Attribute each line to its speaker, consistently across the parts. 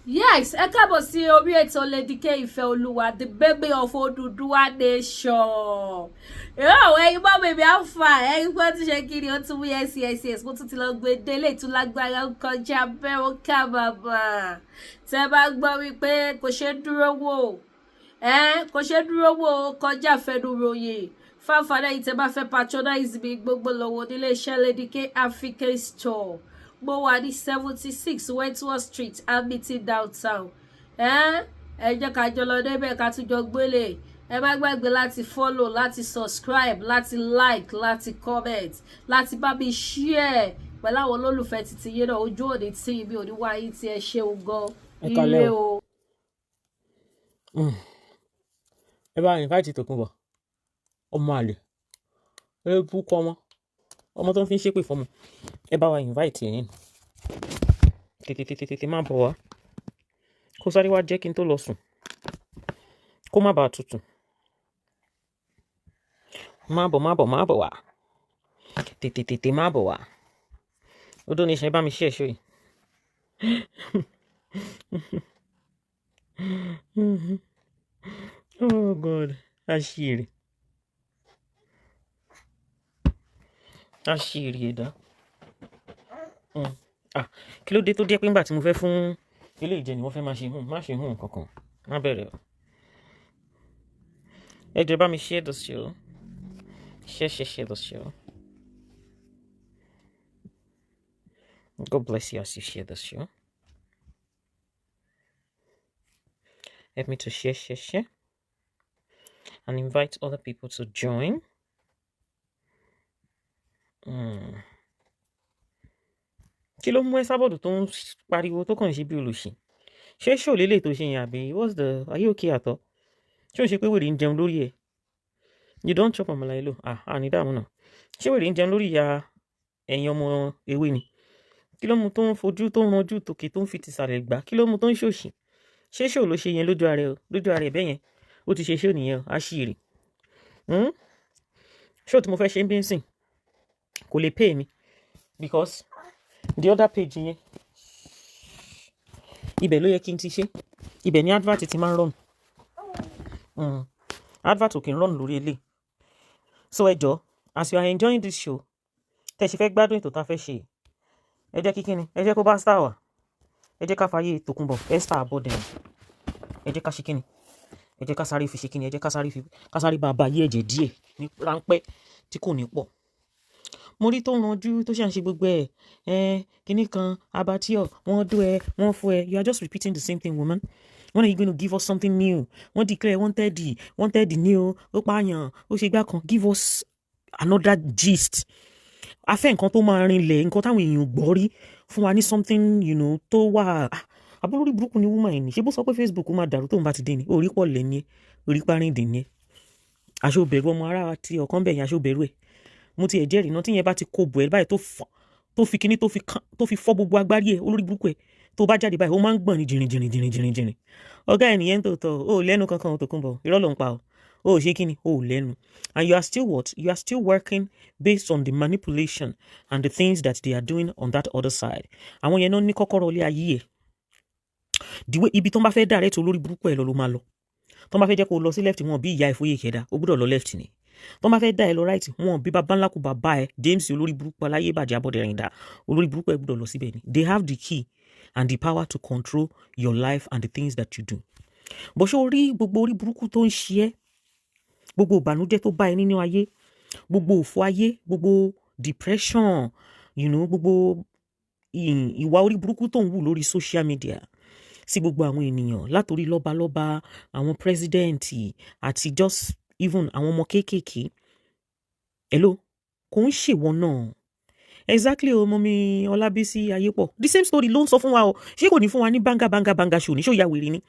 Speaker 1: Yes, ẹ káàbọ̀ sí orí ètò Lady K Ìfẹ́olúwa, the baby of Odùduwà nation. Ẹ̀yin bá bèbí àfà, ẹ̀yin pé ó ti ṣe kiri, ó tún wí yes, mo tún ti lọ gbé délé ìtúlágbára ń kọjá bẹ́ẹ̀ ó ká bàbà. Tẹ́ bá gbọ́ wípé kò ṣe dúró wò, kò ṣe dúró wò kọjá fẹ́nu ròyìn. Fáfáná yìí tẹ́ bá fẹ́ patronize mi gbogbo lọ́wọ́ nílé iṣẹ́ Lady K African Store. Mo wà ní 76 Wentworth Street, Amity downtown. Ẹ jẹ́ ká jọ lọ débẹ̀ ká tún jọ gbélé. Ẹ má gbàgbé láti follow, láti subscribe, láti like, láti comment, láti bá mi share pẹ̀lú àwọn olólùfẹ́ títí yé náà. Ojú òní tí ibi òní wáyé tí ẹ ṣeun gan. Ire o.
Speaker 2: Ẹ bá invite Tòkunbọ̀ ọmọ àlè ẹ bú kọ ọmọ tó ń fi ń ṣépè fọmọ ẹ bá wa invite yẹn tètè má bọ̀ wá kó sáré wá jẹ́ kí n tó lọ sùn kó má bàa tutù má bọ̀ wá tètè má bọ̀ wá odó ní ṣe bá mi ṣe ẹ̀ṣọ́ yìí. Oh God, àṣírí ẹ̀dá. Kí ló dé tó jẹ́ pé ńgbà tí mo fẹ́ fún ilé ìjẹ ni wọ́n fẹ́ máa ṣe má ṣe kankan má bẹ̀rẹ̀ o. Ẹ jọ̀ọ́ bá mi share this show. Share this show. God bless you as you share this show. Help me to share and invite other people to join. Kí ló mú Esabod tó ń pariwo tó kàn ṣe bí olùṣì? Ṣé ṣòlélè tó ṣe yẹn àbí are you okay àtọ́? Ṣé o ṣe pé wèrè ń jẹun lórí ẹ̀? You don't chop àmàlà èlò. Ní dààmú náà. Ṣé wèrè ń jẹun lórí ìyá ẹ̀yin ọmọ ewé ni? Kí ló mú tó ń fojú tó ń ranjú tòkè tó ń fi tìsàlẹ̀ gbà? Kí ló mú tó ń ṣòṣì? Ṣé ṣò ló ṣe yẹn lójú ara ẹ̀ bẹ́ẹ̀ yẹn? Ó ti ṣe ṣó nìyẹn o, àṣírí. Ṣó tí mo fẹ́ ṣe ń bí ń sìn kò lè pay mi because the other page yẹn ibẹ̀ ló yẹ kí n ti ṣe. Ibẹ̀ ni advert ti máa ń run. Advert ò kì í run lórí ilé. So ẹ jọ̀ọ́, as you are enjoying this show, tẹ́ ṣe fẹ́ gbádùn ètò tá a fẹ́ ṣe, ẹ jẹ́ kí kíni, ẹ jẹ́ kó bá star wà, ẹ jẹ́ ká fàyè Tòkunbọ̀ Esabod ẹ jẹ́ ká ṣe kíni, ẹ jẹ́ ká sáré fi ṣe kíni, ẹ jẹ́ ká sáré bá yé ẹ̀jẹ̀ díẹ̀ ní ráńpẹ́ tí kò ní pọ̀. Mo rí tó ń ranjú tó ṣe à ń ṣe gbogbo kíní kan abatíọ̀ wọ́n dún ẹ wọ́n fún ẹ. You are just repeating the same thing, woman. When are you going to give us something new? Wọ́n declare wanted ní o, ó pààyàn, ó ṣe gbá kan. Give us another gist. A fẹ́ nǹkan tó máa rinlẹ̀, nǹkan táwọn èèyàn gbọ́ rí fún wa ní something tó wà. Àbúrò burúkú ni woman ẹni. Ṣé bó sọ pé Facebook máa dàrú tóun bá ti dé ni? Orí pọ̀ lẹ̀ ni ẹ, orí parindin ni ẹ. Aṣọ òbẹ̀rù ọmọ ara ti ọ̀kan bẹ̀yìn aṣọ òbẹ̀rù ẹ̀. Mo ti ẹ̀jẹ̀ rìnà tí yẹn bá ti kó bọ̀ ẹ̀ báyìí tó fi kíní tó fi fọ́ gbogbo agbárí ẹ̀ olórí burúkú ẹ̀ tó bá jáde báyìí ó máa ń gbọ̀n ní jìnrìn. Ọ̀gá ẹ̀ nìyẹn tó tọ̀ ó lẹ́nu kankan Tòkunbọ̀ irọ́ ló ń pa ó ṣe kíni ó lẹ́nu. And you are still what? You are still working based on the manipulation and the things that they are doing on that other side. Àwọn yẹn náà ní kọ́kọ́rọ́ ilé ayé ẹ̀. Ibi tó ń bá fẹ́ direct olórí burúkú ẹ̀ lọ máa lọ. Tó ń bá fẹ́ jẹ́ kó lọ sí left wọn bí ìyá ìfòye kẹ̀dá ó gbọ́dọ̀ lọ left ni. Tó máa fẹ́ dá ẹ lọ right wọn bí bàbá ńlá kò bàbá ẹ James olórí burúkú aláyé bàjẹ́ Abọ́dẹrìndà olórí burúkú ẹ gbọ́dọ̀ lọ síbẹ̀ ni. They have the key and the power to control your life and the things that you do. Bó ṣe orí gbogbo orí burúkú tó ń ṣe ẹ́, gbogbo ìbànújẹ́ tó bá ẹ nínú ayé, gbogbo òfò ayé, gbogbo depression, gbogbo ìwà orí burúkú tó ń wù lórí social media sí gbogbo àwọn ènìyàn látòrí lọ́balọ́ba àwọn president àti just even àwọn ọmọ kéékèèké. Hello, kò ń ṣèwọ náà. Exactly ọmọ mi Ọlábísí Ayépọ̀. The same story ló ń sọ fún wa o. Ṣé kò ní fún wa ní banga show ní ṣó ya wèrè ni?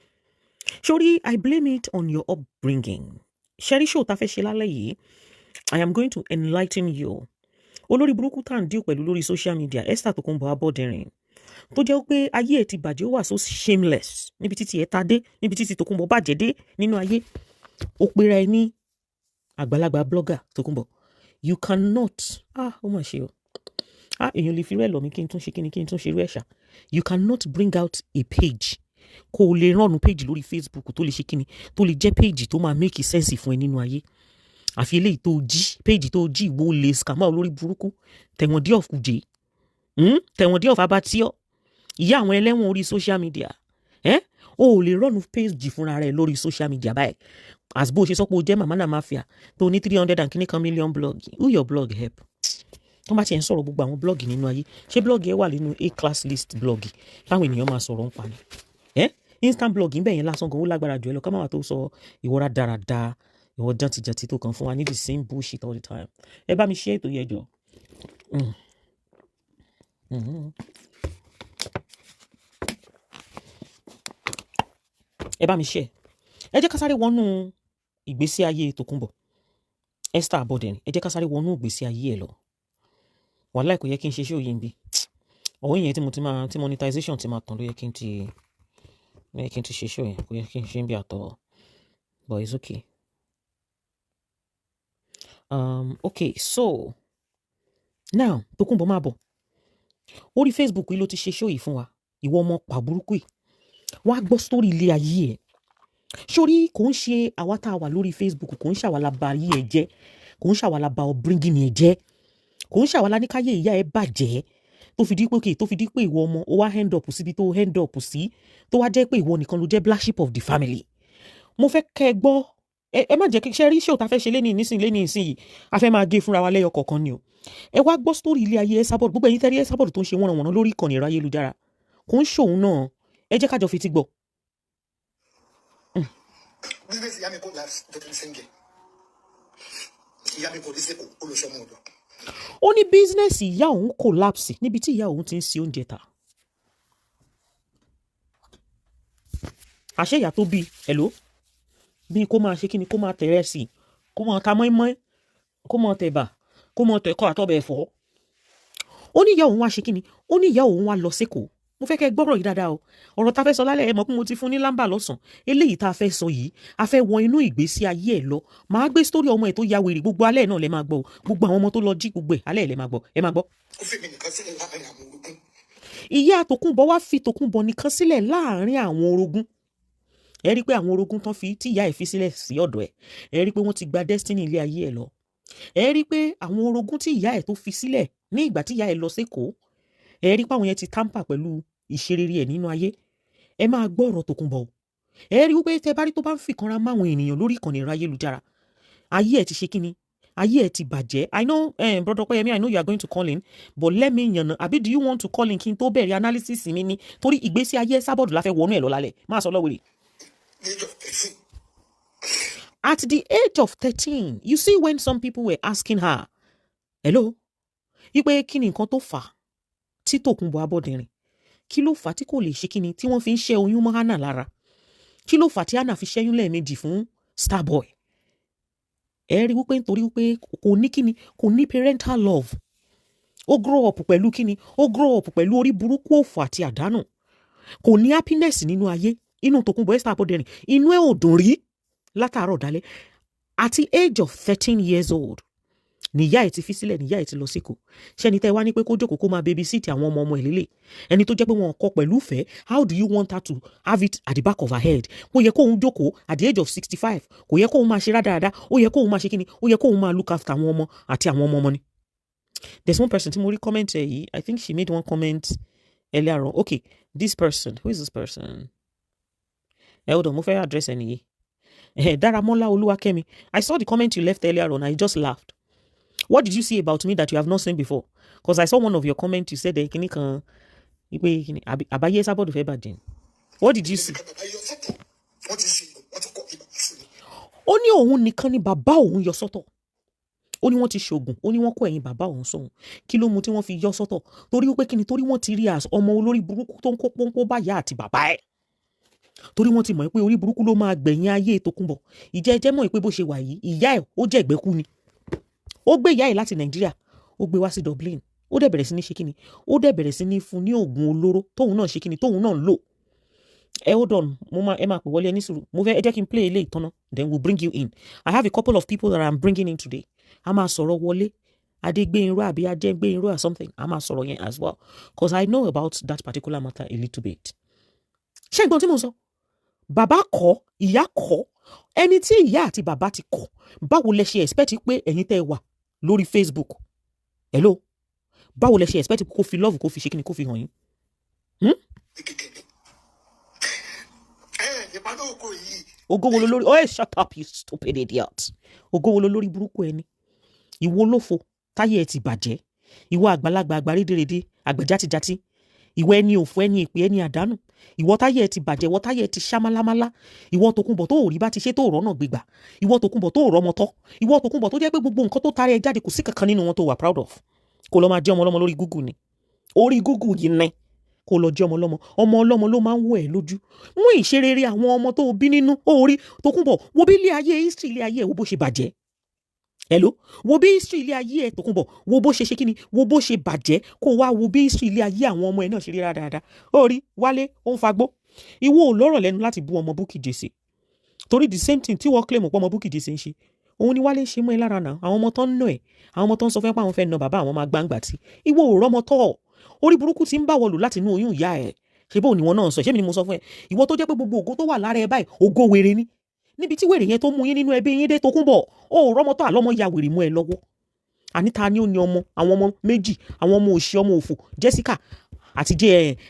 Speaker 2: Sorry, I blame it on your upbringing. Ṣẹ́rí show ta fẹ́ ṣe lálẹ́ yìí, I am going to enlighten you. Olórí burúkú tá à ń deal pẹ̀lú lórí social media, Esther Tòkunbọ̀ Abọ́dẹrìn. Tó jẹ́ pé ayé ẹ̀ ti bàjẹ́ ó wà so shameless níbi títí ẹ̀ ta dé, níbi títí Tòkunbọ̀ bàjẹ́ dé nínú ayé. Ó pera ẹ ní àgbàlagbà blogger Tòkunbọ̀. You cannot ó mà ṣe o. Èèyàn lè fi rẹ́ lọ mi kí n tún ṣe kíni kí n tún ṣe irú ẹ̀ṣà. You cannot bring out a page kó o lè rán page lórí Facebook tó lè ṣe kíni tó lè jẹ́ page tó máa make sense fún ẹ nínú ayé. Àfi eléyìí tó jí page tó jí ìwọ lè scammer olórí burúkú tẹ̀wọ̀n dí of kùjẹ́ tẹ̀wọ̀n dí of abatíọ́ ìyá àwọn ẹlẹ́wọ̀n orí social media o ò lè rán page fúnra rẹ̀ lórí social media báyìí as bó ṣe sọ pé o jẹ́ màmá náà mafia tó ní 300 and kìíní kan million blog who your blog help tó bá ti ẹ̀ ń sọ̀rọ̀ gbogbo àwọn blog nínú ayé ṣé blog ẹ wà nínú A-class list blog táwọn ènìyàn máa sọ̀rọ̀ ń pa ni instant blog ń bẹ̀ yẹn lásán gan ó lágbára jù ẹ lọ ká má wà tó sọ ìwọ́ra dáradára ìwọ jàntìjàntì tó kàn fún wa ní the same bullshit all the time. Ẹ bá mi share ètò yẹn jọ. Ẹ bá mi share. Ẹ jẹ́ ká sáré wọnú ìgbésí ayé Tòkunbọ̀ Esabod ẹ jẹ́ ká sáré wọnú ìgbésí ayé ẹ lọ. Wàláhì kò yẹ kí n ṣe show yìí bí ọ̀hún yẹn tí monetization ti máa tàn ló yẹ kí n ti ṣe show yẹn kò yẹ kí n ṣe bí àtọ̀ but it's okay. Okay, so now Tòkunbọ̀ máa bọ̀ orí Facebook yìí ló ti ṣe show yìí fún wa ìwọ ọmọ pàbúrúkú yìí wàá gbọ́ story ilé ayé ẹ̀ sórí kò ń ṣe àwa tá a wà lórí Facebook kò ń ṣàwàlà ba ayé ẹ̀ jẹ́ kò ń ṣàwàlà ba upbringing ẹ̀ jẹ́ kò ń ṣàwàlà ní káyé ìyá ẹ̀ bàjẹ́ tó fi di pé ìwọ ọmọ ó wá hand up síbi tó hand up sí tó wá jẹ́ pé ìwọ nìkan ló jẹ́ black sheep of the family. Mo fẹ́ kẹ́ ẹ gbọ́ ẹ má jẹ́ kí ṣe rí show tá fẹ́ ṣe léni nísìnyí a fẹ́ máa gé fúnra wa lẹ́yọ kọ̀ọ̀kan ni o. Ẹ wá gbọ́ story ilé ayé Esabod gbogbo ẹ̀yin tẹ́rí Esabod tó ń ṣe wọ́nranwọ̀nran lórí ìkànnì ẹ̀rọ ayélujára kò ń ṣòun náà ẹ jẹ́ kájọ fi ti gbọ́.
Speaker 3: Business ìyá mi kò láti dọ́tún sẹ́ńgẹ̀ ìyá mi kò ní sẹ́kù olùṣọ́mọ ọ̀dọ́.
Speaker 2: Ó ní bísínẹ́sì ìyá òun collapse níbi tí ìyá òun ti ń ṣe oúnjẹ ta. Àṣẹ ìyá tó bí hello bí kó máa ṣe kíni kó máa tẹ̀rẹ̀ sí i kó máa ta mọ́ínmọ́ín kó máa tẹ̀bà kó máa tẹ̀kọ́ àtọ́bẹ̀ ẹ̀fọ́. Ó ní ìyá òun wá ṣe kíni ó ní ìyá òun wá lọ sékòó. Mo fẹ́ kẹ́ gbọ́rọ̀ yìí dáadáa o ọ̀rọ̀ tá a fẹ́ sọ lálẹ́ ẹ mọ̀ pé mo ti fún ní lámbà lọ́sàn eléyìí tá a fẹ́ sọ yìí a fẹ́ wọ inú ìgbésí ayé ẹ̀ lọ màá gbé sítórì ọmọ ẹ̀ tó ya wèrè gbogbo alẹ́ náà lẹ máa gbọ́ gbogbo àwọn ọmọ tó lọ jí gbogbo ẹ̀ alẹ́ ẹ̀ lẹ máa gbọ́ ẹ máa gbọ́.
Speaker 3: Ó fi mi nìkan sílẹ̀ láàárín àwọn orogún.
Speaker 2: Ìyá Tòkunbọ̀ wá fi Tòkunbọ̀ nìkan sílẹ̀ láàárín àwọn orogún. Ẹ rí pé àwọn orogún tán fi tí ìyá ẹ̀ fi sílẹ̀ sí ọ̀dọ̀ ẹ̀ ẹ rí pé wọ́n ti gba destiny ilé ayé ẹ̀ lọ. Ẹ rí pé àwọn orogún tí ìyá ẹ̀ tó fi sílẹ̀ ní ìgbà tí ìyá ẹ̀ lọ sékòó ẹ rí pé àwọn yẹn ti tamper pẹ̀lú ìṣerere ẹ̀ nínú ayé. Ẹ máa gbọ́ ọ̀rọ̀ Tòkunbọ̀ o. Ẹ rí wípé tẹ bá rí tó bá ń fìkanra máwọn ènìyàn lórí ìkànnì ẹ̀rọ ayélujára ayé ẹ̀ ti ṣe kíni ayé ẹ̀ ti bàjẹ́. I know brother Payemi I know you are going to call in but let me yànnà àbí do you want to call in kí n tó bẹ̀rẹ̀ analysis mi ní torí ìgbésí ayé Esabod la fẹ́ wọnú ẹ̀ lọ lálẹ́ máa sọ lọ́wọ́rẹ́. At the age of 13 you see when some people were asking her hello wípé kí ni nǹkan tó fà á tí Tòkunbọ̀ Abọ́dẹ̀rìn kí ló fà á tí kò lè ṣe kíni tí wọ́n fi ń ṣẹ́ oyún mọ́ Hannah lára kí ló fà á tí Hannah fi ṣẹ́yún lẹ́ẹ̀mejì fún Starboy. Ẹ rí wípé nítorí wípé kò ní kíni kò ní parental love ó grow up pẹ̀lú kíni ó grow up pẹ̀lú orí burúkú òfò àti àdánù kò ní happiness nínú ayé inú Tòkunbọ̀ Abọ́dẹ̀rìn inú ẹ̀ ò dùn rí látàárọ̀ dálẹ́ àti age of 13 years old níyà ẹ̀ ti fi sílẹ̀ níyà ẹ̀ ti lọ síkò ṣẹ́ni tẹ́ wá ní pé kó jókòó kó máa babysit àwọn ọmọ ẹ̀ lélẹ̀ ẹni tó jẹ́ pé wọn kọ́ pẹ̀lú ìfẹ́ how do you want her to have it at the back of her head kó yẹ kóun jókòó at the age of 65 kò yẹ kóun máa ṣe rádaràda ó yẹ kóun máa ṣe kíni ó yẹ kóun máa look after àwọn ọmọ àti àwọn ọmọ ni. There's one person tí mo rí comment ẹ̀ yìí I think she made one comment earlier on okay this person who is this person hold on mo fẹ́ address ẹni yìí Daramola Oluwakemi I saw the comment you left earlier on I just laughed. What did you see about me that you have not seen before? Because I saw one of your comments you said kini kan ipe abaye Esabod fẹ́ bàjẹ́. What did you see? Ó ní òun nìkan ni bàbá òun yọ sọ́tọ̀. Ó ní wọ́n ti ṣògùn, ó ní wọ́n kó ẹ̀yìn bàbá òun sóhun. Kí ló mú tí wọ́n fi yọ sọ́tọ̀? Torí wípé kíni torí wọ́n ti rí as ọmọ olórí burúkú tó ń kó pọ́npọ́ bá ìyá àti bàbá ẹ̀. Torí wọ́n ti mọ̀ pé orí burúkú ló máa gbẹ̀yìn ayé Tòkunbọ̀. Ìjẹ́ ẹjẹ́ mọ̀ pé bó ṣe wà yìí, ìyá ẹ̀ ó jẹ́ ìgbẹ́kú ni. Ó gbé ìyá ẹ̀ láti Nàìjíríà, ó gbé wá sí Dublin. Ó dẹ̀ bẹ̀rẹ̀ sí ní ṣe kíni? Ó dẹ̀ bẹ̀rẹ̀ sí ní fún ní oògùn olóró tóun náà ṣe kíni tóun náà lò. Hold on, ẹ máa pè wọlé ní sùúrù. Mo fẹ́ ẹ jẹ́ kí n play eléyìí tán náà, then we'll bring you in. I have a couple of people that I'm bringing in today. A máa sọ̀rọ̀ wọlé. Adégbénró àbí Ajégbénró or something. A máa sọ̀rọ̀ yẹn as well. Because I know about that particular matter a little bit. Ṣé ìgbọ́n tí mo sọ? bàbá kọ́ ìyá kọ́ ẹni tí ìyá àti bàbá ti kọ́ báwo lẹ ṣe expect pé ẹ̀yin tẹ́ wà lórí Facebook hello báwo lẹ ṣe expect kó fi love kó fi ṣe kíni kó fi hàn yín. Ògo wo lórí oh shut up you stupid idiot. Ògo wo lórí burúkú ẹni ìwọ lófo táyé ẹ ti bàjẹ́ ìwọ àgbàlagbà àgbàrédèrèdè àgbàjátijàti ìwọ ẹni òfò ẹni ìpè ẹni àdánù ìwọ táyé ẹ ti bàjẹ́ ìwọ táyé ẹ ti ṣámálámálá ìwọ Tòkunbọ̀ tó rí bá ti ṣe tó rọ́nà gbégbà ìwọ Tòkunbọ̀ tó rọ́mọ tọ́ ìwọ Tòkunbọ̀ tó jẹ́ pé gbogbo nǹkan tó tarí ẹ jáde kò sí kankan nínú wọn tó wà proud of kó lọ máa jẹ́ ọmọ ọlọ́mọ lórí Google ni orí Google yìí ní kó lọ jẹ́ ọmọ ọlọ́mọ ló máa ń wọ̀ ẹ́ lójú mú ìṣerere àwọn ọmọ tó bí nínú orí Tòkunbọ̀ wo bí ilé ayé history ilé ayé ẹ̀ wo bó ṣe bàjẹ́ hello wo bí history ilé ayé ẹ̀ Tòkunbọ̀ wo bó ṣe kíni wo bó ṣe bàjẹ́ kó wá wo bí history ilé ayé àwọn ọmọ ẹ̀ náà ṣe rí dáadáa orí Wálé ó ń fagbó ìwọ ò lọ́rọ̀ lẹ́nu láti bú ọmọ Bukky Jesse torí the same thing tí wọ́n claim pọ̀ ọmọ Bukky Jesse ń ṣe òun ni Wálé ṣe mọ́ ẹ lára náà àwọn ọmọ tó ń nà ẹ̀ àwọn ọmọ tó ń sọ fẹ́ pé àwọn fẹ́ na bàbá àwọn máa gbangba tí ìwọ ò rọ́mọ tọ́ orí burúkú ti ń bá wọlù láti inú oyún ìyá ẹ̀ ṣe bó ni wọn náà sọ ṣé mi ni mo sọ fún ẹ ìwọ tó jẹ́ pé gbogbo ògo tó wà lára ẹ báyìí ògo wèrè ni níbi tí wèrè yẹn tó mú yín nínú ẹbí yín dé Tòkunbọ̀ ó rọ́mọ tó àlọ́mọ ya wèrè mú ẹ lọ́wọ́ àníta ni ó ní ọmọ àwọn ọmọ méjì àwọn ọmọ òṣì ọmọ òfò Jessica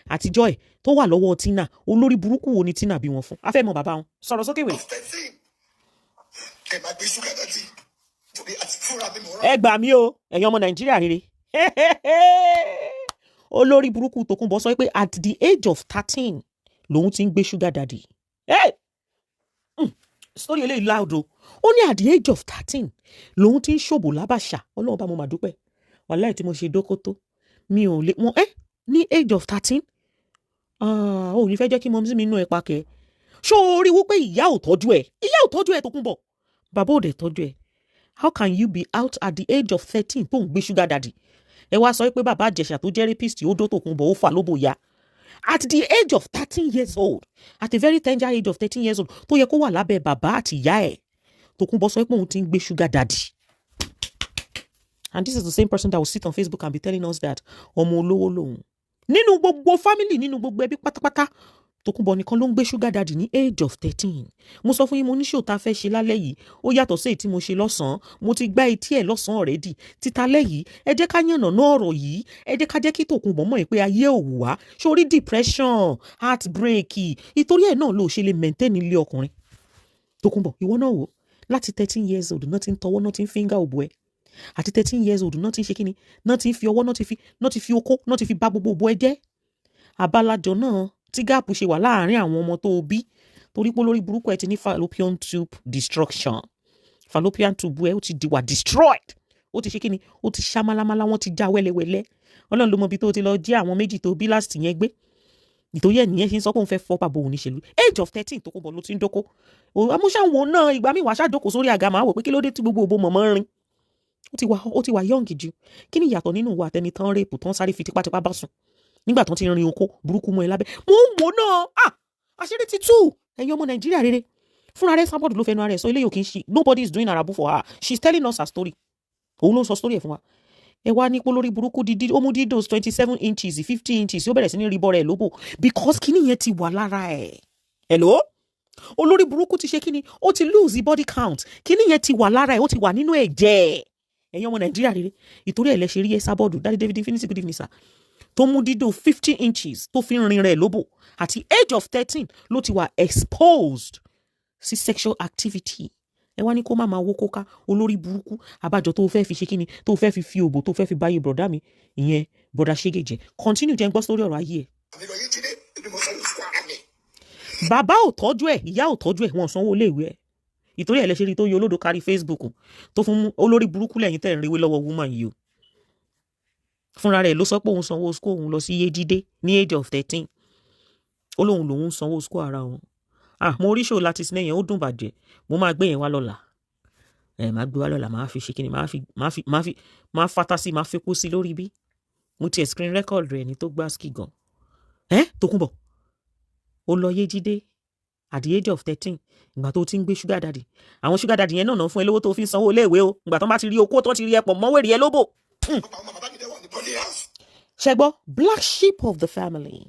Speaker 2: àti Joy tó wà lọ́wọ́ Tina olórí burúkú wo ni Tina bí wọn fún afẹ́ mọ bàbá wọn sọ̀rọ̀ sókè wèrè. ẹ gbà mí o ẹ̀yin ọmọ Nàìjíríà rere olórí burúkú Tòkunbọ̀ sọ pé at the age of 13 lòun ti ń gbé sugar daddy story eléyìí láòdò ó ní at the age of 13 lòun ti ń ṣòbò lábàṣà Ọlọ́run bá mo mà dúpẹ́ wàláì tí mo ṣe dókótó mi ò lè wọn ní age of 13 ò ní fẹ́ jẹ́ kí mọ́mísí mi nú ẹ pakẹ́ ṣó o rí wípé ìyá ò tọ́jú ẹ Tòkunbọ̀ bàbá ò dẹ̀ tọ́jú ẹ how can you be out at the age of 13 tó ń gbé sugar daddy ẹ wá sọ pé bàbá àjẹsà tó jẹ́ rapist ó dó Tòkunbọ̀ ó fà lóbò ya at the age of 13 years old at a very tender age of 13 years old tó yẹ kó wà lábẹ́ bàbá àti ìyá ẹ̀ Tòkunbọ̀ sọ pé òun ti ń gbé sugar daddy and this is the same person that will sit on Facebook and be telling us that ọmọ olówó lòun nínú gbogbo family nínú gbogbo ẹbí pátápátá Tòkunbọ̀ nìkan ló ń gbé sugar daddy ní age of 13 mo sọ fún yín mo ní ṣó ta fẹ́ ṣe lálẹ́ yìí ó yàtọ̀ sí èyí tí mo ṣe lọ́sàn-án mo ti gbá etí ẹ̀ lọ́sàn-án already títa lẹ́yìí ẹ jẹ́ ká yànnà náà ọ̀rọ̀ yìí ẹ jẹ́ ká jẹ́ kí Tòkunbọ̀ mọ̀ pé ayé ò wá sórí depression heartbreak ìtorí ẹ̀ náà ló ṣe lè maintain ilé ọkùnrin Tòkunbọ̀ ìwọ náà wò láti 13 years old náà ti ń tọwọ́ náà ti ń finger òbò ẹ̀ àti 13 years old náà ti ń ṣe kíni náà ti ń fi ọwọ́ náà ti fi okó náà ti fi bá gbogbo òbò ẹ jẹ́ àbálájọ náà tí gáàpù ṣe wà láàárín àwọn ọmọ tó bí torí pé lórí burúkú ẹ ti ní fallopian tube destruction fallopian tube ẹ ó ti wà destroyed ó ti ṣe kíni ó ti ṣá málámálá wọ́n ti já wẹ́lẹ́wẹ́lẹ́ Ọlọ́run ló mọ ibi tó ti lọ jẹ́ àwọn méjì tó bí last yẹn gbé nítorí ẹ̀ nìyẹn ṣe ń sọ pé òun fẹ́ fọ́ pàbó òun níṣèlú age of 13 Tòkunbọ̀ ló ti ń dóko amúṣàwọn náà ìgbà míì wàá ṣàdókò sórí àga máa wò pé kí ló dé tí gbogbo òbó mọ̀mọ́ rin ó ti wà young jù kí ni ìyàtọ̀ nínú wa àtẹni tán rèpù tán sáré fi tipátipá bá sùn nígbà tán ti rin oko burúkú mọ́ ẹ lábẹ́ mo ń wò náà àṣírí ti tú ẹ̀yin ọmọ Nàìjíríà rere fúnra rẹ̀ Esabod ló fẹnu ara ẹ̀ sọ eléyìí ò kì í ṣe nobody is doing arabu for her she's telling us her story òun ló ń sọ story ẹ̀ fún wa ẹ wá ní polórí burúkú dídí ó mú dídòs 27 inches 50 inches ó bẹ̀rẹ̀ sí ní rí bọ́ọ̀rẹ̀ lóbò because kíní yẹn ti wà lára ẹ̀ hello olórí burúkú ti ṣe kíni ó ti lose body count kíní yẹn ti wà lára ẹ̀ ó ti wà nínú ẹ̀jẹ̀ ẹ̀yin ọmọ Nàìjíríà rere ìtorí ẹ̀ lẹ ṣe rí Esabod dáadé David Infinity good evening sir tó mú dídò 50 inches tó fi ń rin rẹ̀ lóbò àti age of 13 ló ti wà exposed sí sexual activity ẹ wá ní kó má máa wó kóká olórí burúkú àbájọ tó fẹ́ fi ṣe kíni tó fẹ́ fi òbò tó fẹ́ fi báyé bọ̀dá mi ìyẹn bọ̀dá ṣégèjẹ continue jẹ́ ń gbọ́ sórí ọ̀rọ̀ ayé ẹ̀. bàbá ò tọ́jú ẹ̀ ìyá ò tọ́jú ẹ̀ wọ́n sanwó iléèwé ẹ̀ ìtorí ẹ̀ lẹ́sẹ̀ rí tó yọ olódò kárí Facebook tó fún olórí burúkú lẹ́yìn tẹ̀ ń ríwé lọ́wọ́ woman yìí o fúnra rẹ̀ ló sọ pé òun sanwó school òun lọ sí Yéjídé ní age of 13 ó lóun lòun sanwó school ara òun mo rí show láti sinẹ́ yẹn ó dùn bàjẹ́ mo máa gbé yẹn wá lọ́la máa gbé wá lọ́la máa fi ṣe kíni máa fata sí máa fi kú sí lórí bí mo tiẹ̀ screen record rẹ̀ ní tó gbá ski gan Tòkunbọ̀ ó lọ Yéjídé at the age of 13 ìgbà tó ti ń gbé sugar daddy àwọn sugar daddy yẹn náà fún ẹ lówó tó fi ń sanwó iléèwé o ìgbà tó bá ti rí okó tó ti rí ẹpọ̀ mọ́wèrè ẹ lóbò ṣẹgbọ́ black sheep of the family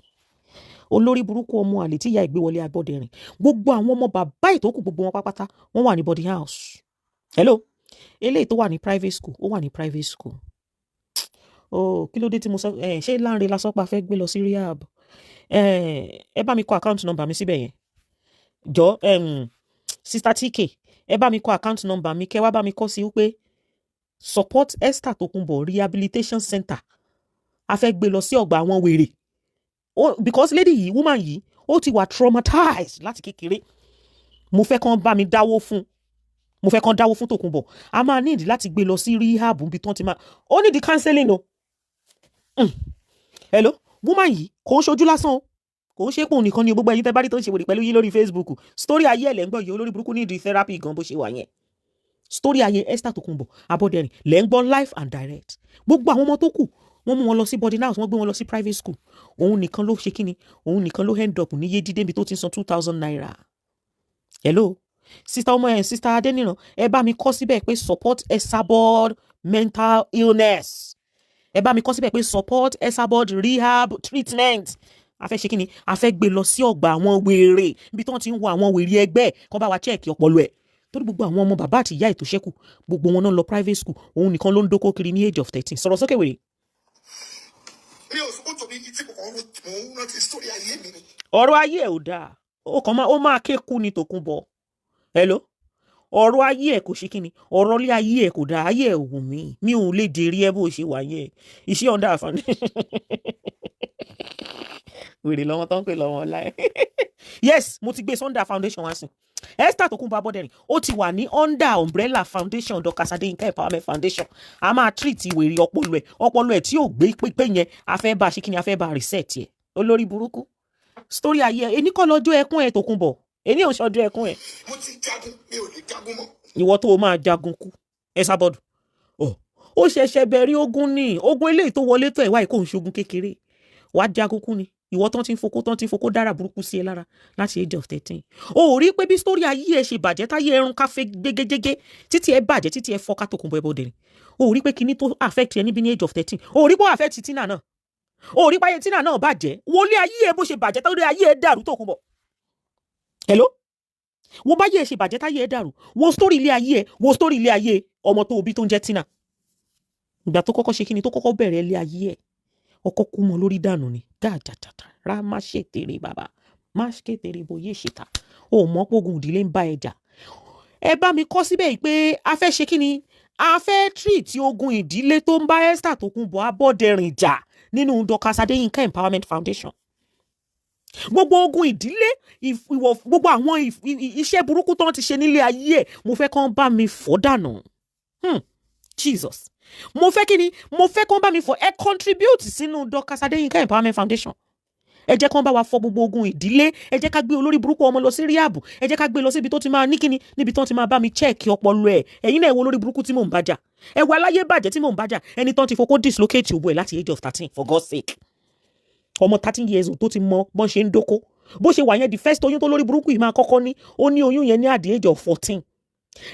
Speaker 2: olórí burúkú ọmọ àlè tí ìyá ìgbé wọlé Abọ́dẹrìn, gbogbo àwọn ọmọ bàbá ìtókù gbogbo wọn pápátá wọ́n wà ní boarding house. Hello, eléyìí tó wà ní private school ó wà ní private school. Oh, kí ló dé tí mo sọ ṣé Lánre la sọ pé a fẹ́ gbé lọ sí rehab? Ẹ bá mi kọ account number mi síbẹ̀ yẹn jọ Sister TK ẹ bá mi kọ account number mi kẹ́ wá bá mi kọ sí wípé support Esther Tokunbo rehabilitation center a fẹ́ gbé lọ sí ọgbà àwọn wèrè. Because lady yìí woman yìí ó ti wà traumatized láti kékeré. Mo fẹ́ kàn bá mi dáwó fún Tokunbo. A máa need láti gbé lọ sí rehab bí tán ti máa ó need counseling o. Hello, woman yìí kò ń ṣojú lásán o, kò ń ṣe pò nìkan ni gbogbo ẹ̀yin tẹ́ bá rí tó ń ṣe wèrè pẹ̀lú yín lórí Facebook. Story ayé ẹ̀ lẹ́ ń gbọ́ yìí, olórí burúkú need therapy gan bó ṣe wà yẹn. Story ayé Esther Tokunbo Abọ́dẹrìn lẹ́ ń gbọ́ live and direct. Gbogbo àwọn ọmọ tó kù wọ́n mú wọn lọ sí boarding house, wọ́n gbé wọn lọ sí private school. Òun nìkan ló ṣe kíni, òun nìkan ló end up ní Yéjídé bí tó ti ń san 2,000 naira. Hello, sister Adéníran ẹ bá mi kọ síbẹ̀ pé support Esabod mental illness. Ẹ bá mi kọ síbẹ̀ pé support Esabod rehab treatment. A fẹ́ ṣe kíni, a fẹ́ gbé lọ sí ọgbà àwọn wèrè bí tán ti ń wo àwọn wèrè ẹgbẹ́ kó bá wa check ọpọlọ ẹ̀. Torí gbogbo àwọn ọmọ bàbá àti ìyá ètò ṣẹ́kù gbogbo wọn náà lọ private school, òun nìkan ló ń dókó kiri ní age of 13. Sọ̀rọ̀ sókè wèrè. Ọ̀rọ̀ ayé ẹ̀ ò dáa, ó máa kéku ní Tokunbo. Hello, ọ̀rọ̀ ayé ẹ̀ kò ṣe kíni, ọ̀rọ̀ ilé ayé ẹ̀ kò dáa, ayé ẹ̀ ò wù mí, mi ò lè dèrè ẹ bó ṣe wà yẹn. Iṣẹ́ under foundation. Wèrè lọ́wọ́ tó ń pè lọ́wọ́ láì. Yes, mo ti gbé under foundation wá sí. Esther Tokunbo Abọ́dẹrìn ó ti wà ní under umbrella foundation Dorcas Tms empowerment foundation. A máa treat wèrè ọpọlọ ẹ̀ tí ò gbé pípé yẹn, a fẹ́ bá ṣe kíni, a fẹ́ bá reset ẹ̀. Olórí burúkú. Story ayé ẹ̀, ení kọ́ lọ́jọ́ ẹkún ẹ̀ Tokunbo. Ení ò ṣọjọ́ ẹkún ẹ̀.
Speaker 3: Mo ti jagun, mi ò lè jagun mọ́.
Speaker 2: Ìwọ tó o máa jagun kú. Esabod. Ó ṣẹ̀ṣẹ̀ bẹ̀rẹ̀ ogun ni. Ogun eléyìí tó wọlé tó ẹ̀ wáyé kò ń ṣogun kékeré. Wàá jagun kú ni. Ìwọ tán ti ń fokó dára burúkú sí ẹ lára láti age of 13. O ò rí pé bí story ayé ẹ ṣe bàjẹ́ táyé ẹrun káfé gbégéjégé títí ẹ bàjẹ́ títí ẹ fọ́ká Tokunbo Abọ́dẹrìn. O ò rí pé kíní tó affect ẹ níbi ní age of 13. O ò rí pé ó affect Tina náà. O ò rí pé ayé Tina náà bàjẹ́. Wọlé ayé ẹ bó ṣe bàjẹ́ táyé ayé ẹ dàrú Tokunbo. Hello, wo báyé ẹ ṣe bàjẹ́ táyé ẹ dàrú. Wo story ilé ayé ẹ, wo story ilé ayé ọmọ tó bí tó ń jẹ́ Tina. Ìgbà tó kọ́kọ́ ṣe kíni, tó kọ́kọ́ bẹ̀rẹ̀ ilé ayé ẹ, ọkọ kú mọ́ lórí dànù ni. Gàjàjàjà ra má ṣe tèrè bàbá, má ṣe tèrè bòye ṣètà. O mọ̀ pé ogun ìdílé ń bá ẹ jà. Ẹ bá mi kọ síbẹ̀ pé a fẹ́ ṣe kíni, a fẹ́ treat ogun ìdílé tó ń bá Esther Tokunbo Abọ́dẹrìn jà nínú Dorcas Tms empowerment foundation. Gbogbo ogun ìdílé gbogbo àwọn iṣẹ́ burúkú tó ń ti ṣe nílé ayé ẹ̀, mo fẹ́ kàn bá mi fọ́ dànù. Jesus, mo fẹ́ kíni, mo fẹ́ kàn bá mi fọ́ ẹ contribute sínú Dorcas Tms empowerment foundation. Ẹ jẹ́ kàn bá wa fọ́ gbogbo ogun ìdílé, ẹ jẹ́ ká gbé olórí burúkú ọmọ lọ sí rehab, ẹ jẹ́ ká gbé lọ síbi tó ti máa ní kíni, níbi tó ti máa bá mi check ọpọlọ ẹ̀. Ẹ̀yin náà ẹ wo olórí burúkú tí mò ń bájà, ẹ wo aláyé bàjẹ́ tí mò ń bájà, ẹni tó ti fokó dislocate òbò ẹ̀ láti age of 13 for God's sake. Ọmọ 13 years old tó ti mọ bọ́n ṣe ń dóko, bó ṣe wà yẹn the first oyún tó lórí burúkú yìí máa kọ́kọ́ ní, ó ní oyún yẹn ní at the age of 14.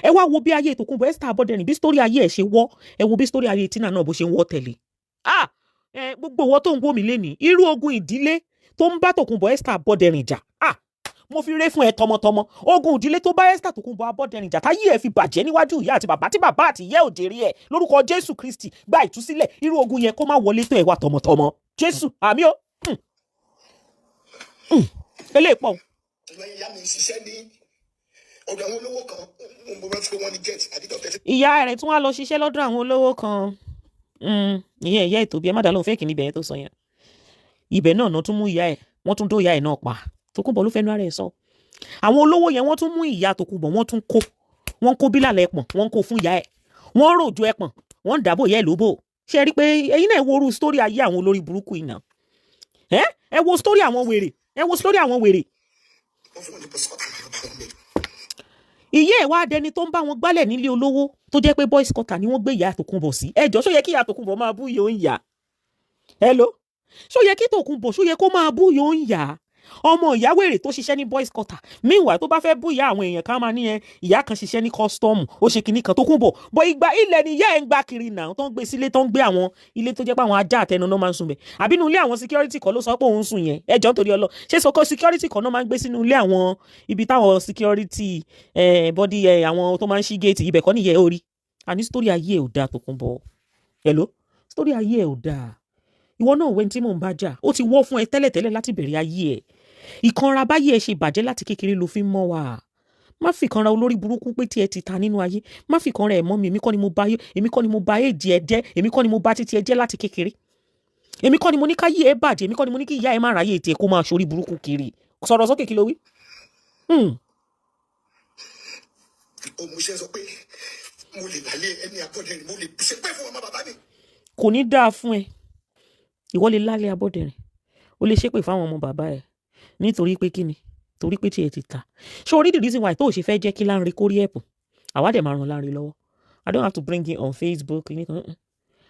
Speaker 2: Ẹ wá wo bí ayé Tokunbo Esther Abọ́dẹrìn bí story ayé ẹ̀ ṣe wọ́, ẹ wo bí story ayé Tina náà bó ṣe ń wọ́ tẹ̀lé. Gbogbo wọn tó ń wò mí lénìí, irú ogun ìdílé tó ń bá Tokunbo Esther Abọ́dẹrìn jà, mo fi ré fún ẹ tọmọtọmọ. Ogun ìdílé tó bá Esther Tokunbo Abọ́dẹrìn jà táyé ẹ fi bàjẹ́ níwájú ìyá àti bàbá tí bàbá àti ìyá ò jèrè ẹ, lórúkọ Jésù Kristi gba ìtúsílẹ̀. Irú ogun yẹn kó má wọlé tó ẹ wá tọmọtọmọ. Jésù, àmín o. Eléyìí pọ̀.
Speaker 3: Ìyá mi ṣiṣẹ́ ní ọ̀dọ̀ àwọn olówó kan, mo rántí pé wọ́n ní jet àdìdọ̀ tẹ́tí.
Speaker 2: Ìyá rẹ̀ tún wá lọ ṣiṣẹ́ lọ́dọ̀ àwọn olówó kan. Ìyẹn ìyá ètò bí ẹ má dá lóhùn fẹ́ẹ̀kì níbẹ̀ yẹn tó sọ yẹn. Ibẹ̀ náà tún mú ìyá ẹ̀, wọ́n tún dó ìyá ẹ̀ náà pa. Tokunbo ló fẹ́nu ara ẹ̀ sọ. Àwọn olówó yẹn wọ́n tún mú ìyá Tokunbo, wọ́n kó bílàlẹ̀ ẹ̀pọ̀n, wọ́n kó fún ìyá ẹ̀. Wọ́n ròjò ẹ̀pọ̀n, wọ́n dàbò ìyá ẹ̀ lóbò. Ṣé ẹ rí pé ẹ̀yin náà wo orú story ayé àwọn olórí burúkú yìí náà? Ẹ wo story àwọn wèrè, ẹ wo story àwọn wèrè. Ìyá ẹ̀ wá dẹni tó ń bá wọn gbálẹ̀ nílé olówó tó jẹ́ pé boys quarter ni wọ́n gbé ìyá Tokunbo sí. Ẹ jọ̀ọ́, ṣó yẹ kí ìyá Tokunbo máa bú yóò ń yà? Hello, ṣó yẹ kí Tokunbo, ṣó yẹ kó máa bú yóò ń yà? ọmọ ìyá wèrè tó ṣiṣẹ́ ní boys quarter meanwhile tó bá fẹ́ bú ìyá àwọn èèyàn kan máa ní ìyá kan ṣiṣẹ́ ní custom ó ṣe kinní kan tó kún bọ̀ bọ́ ìgbà ilẹ̀ ni ìyá ẹ̀ ń gbà kiri náà tó ń gbé sílé tó ń gbé àwọn ilé tó jẹ́ pé àwọn ajá àtẹnu náà máa ń sùn bẹ̀ àbí inú ilé àwọn security kan ló sọ pé òun sùn yẹn ẹjọ́ torí ọlọ́ ṣé sọkọ security kan náà máa ń gbé sínú ilé àwọn ibi táwọn security body àwọn tó máa ń ṣí gate ibẹ̀ kọ́ nìyẹn orí àní story ayé ẹ̀ ò dáa tó kún bọ̀ hello story ayé ẹ̀ ò dáa ìwọ náà wẹ́n tí mò ń bá jà ó ti wọ́ fún ẹ tẹ́lẹ̀tẹ́lẹ̀ láti bẹ̀rẹ̀ ayé ẹ̀ ìkanra báyé ẹ ṣe bàjẹ́ láti kékeré ló fi ń mọ́ wa má fi kanra olórí burúkú pé tí ẹ ti ta nínú ayé má fi kanra ẹ̀ mọ́ mi èmi kọ́ ni mo bá èjì ẹ jẹ́ èmi kọ́ ni mo bá títí ẹ jẹ́ láti kékeré èmi kọ́ ni mo ní ká yé ẹ bàjẹ́ èmi kọ́ ni mo ní kí ìyá ẹ má ráyè tiẹ̀ kó máa ṣorí burúkú kiri sọ̀rọ̀ sókè kí ló wí.
Speaker 3: òmùṣẹ́ sọ pé mo lè lálẹ́ ẹni Abọ́dẹrìn mo lè ṣe pé fún ọmọ bàbá mi.
Speaker 2: kò ní dáa fún ẹ ìwọ lè lálẹ́ Abọ́dẹrìn o lè ṣépè fáwọn ọmọ bàbá ẹ nítorí pé kíni torí pé tí ẹ ti ta ṣé orí the reason why tó o ṣe fẹ́ jẹ́ kí Lanre kórí ẹ̀pù àwa dẹ̀ máa ràn Lanre lọ́wọ́ I don't have to bring it on Facebook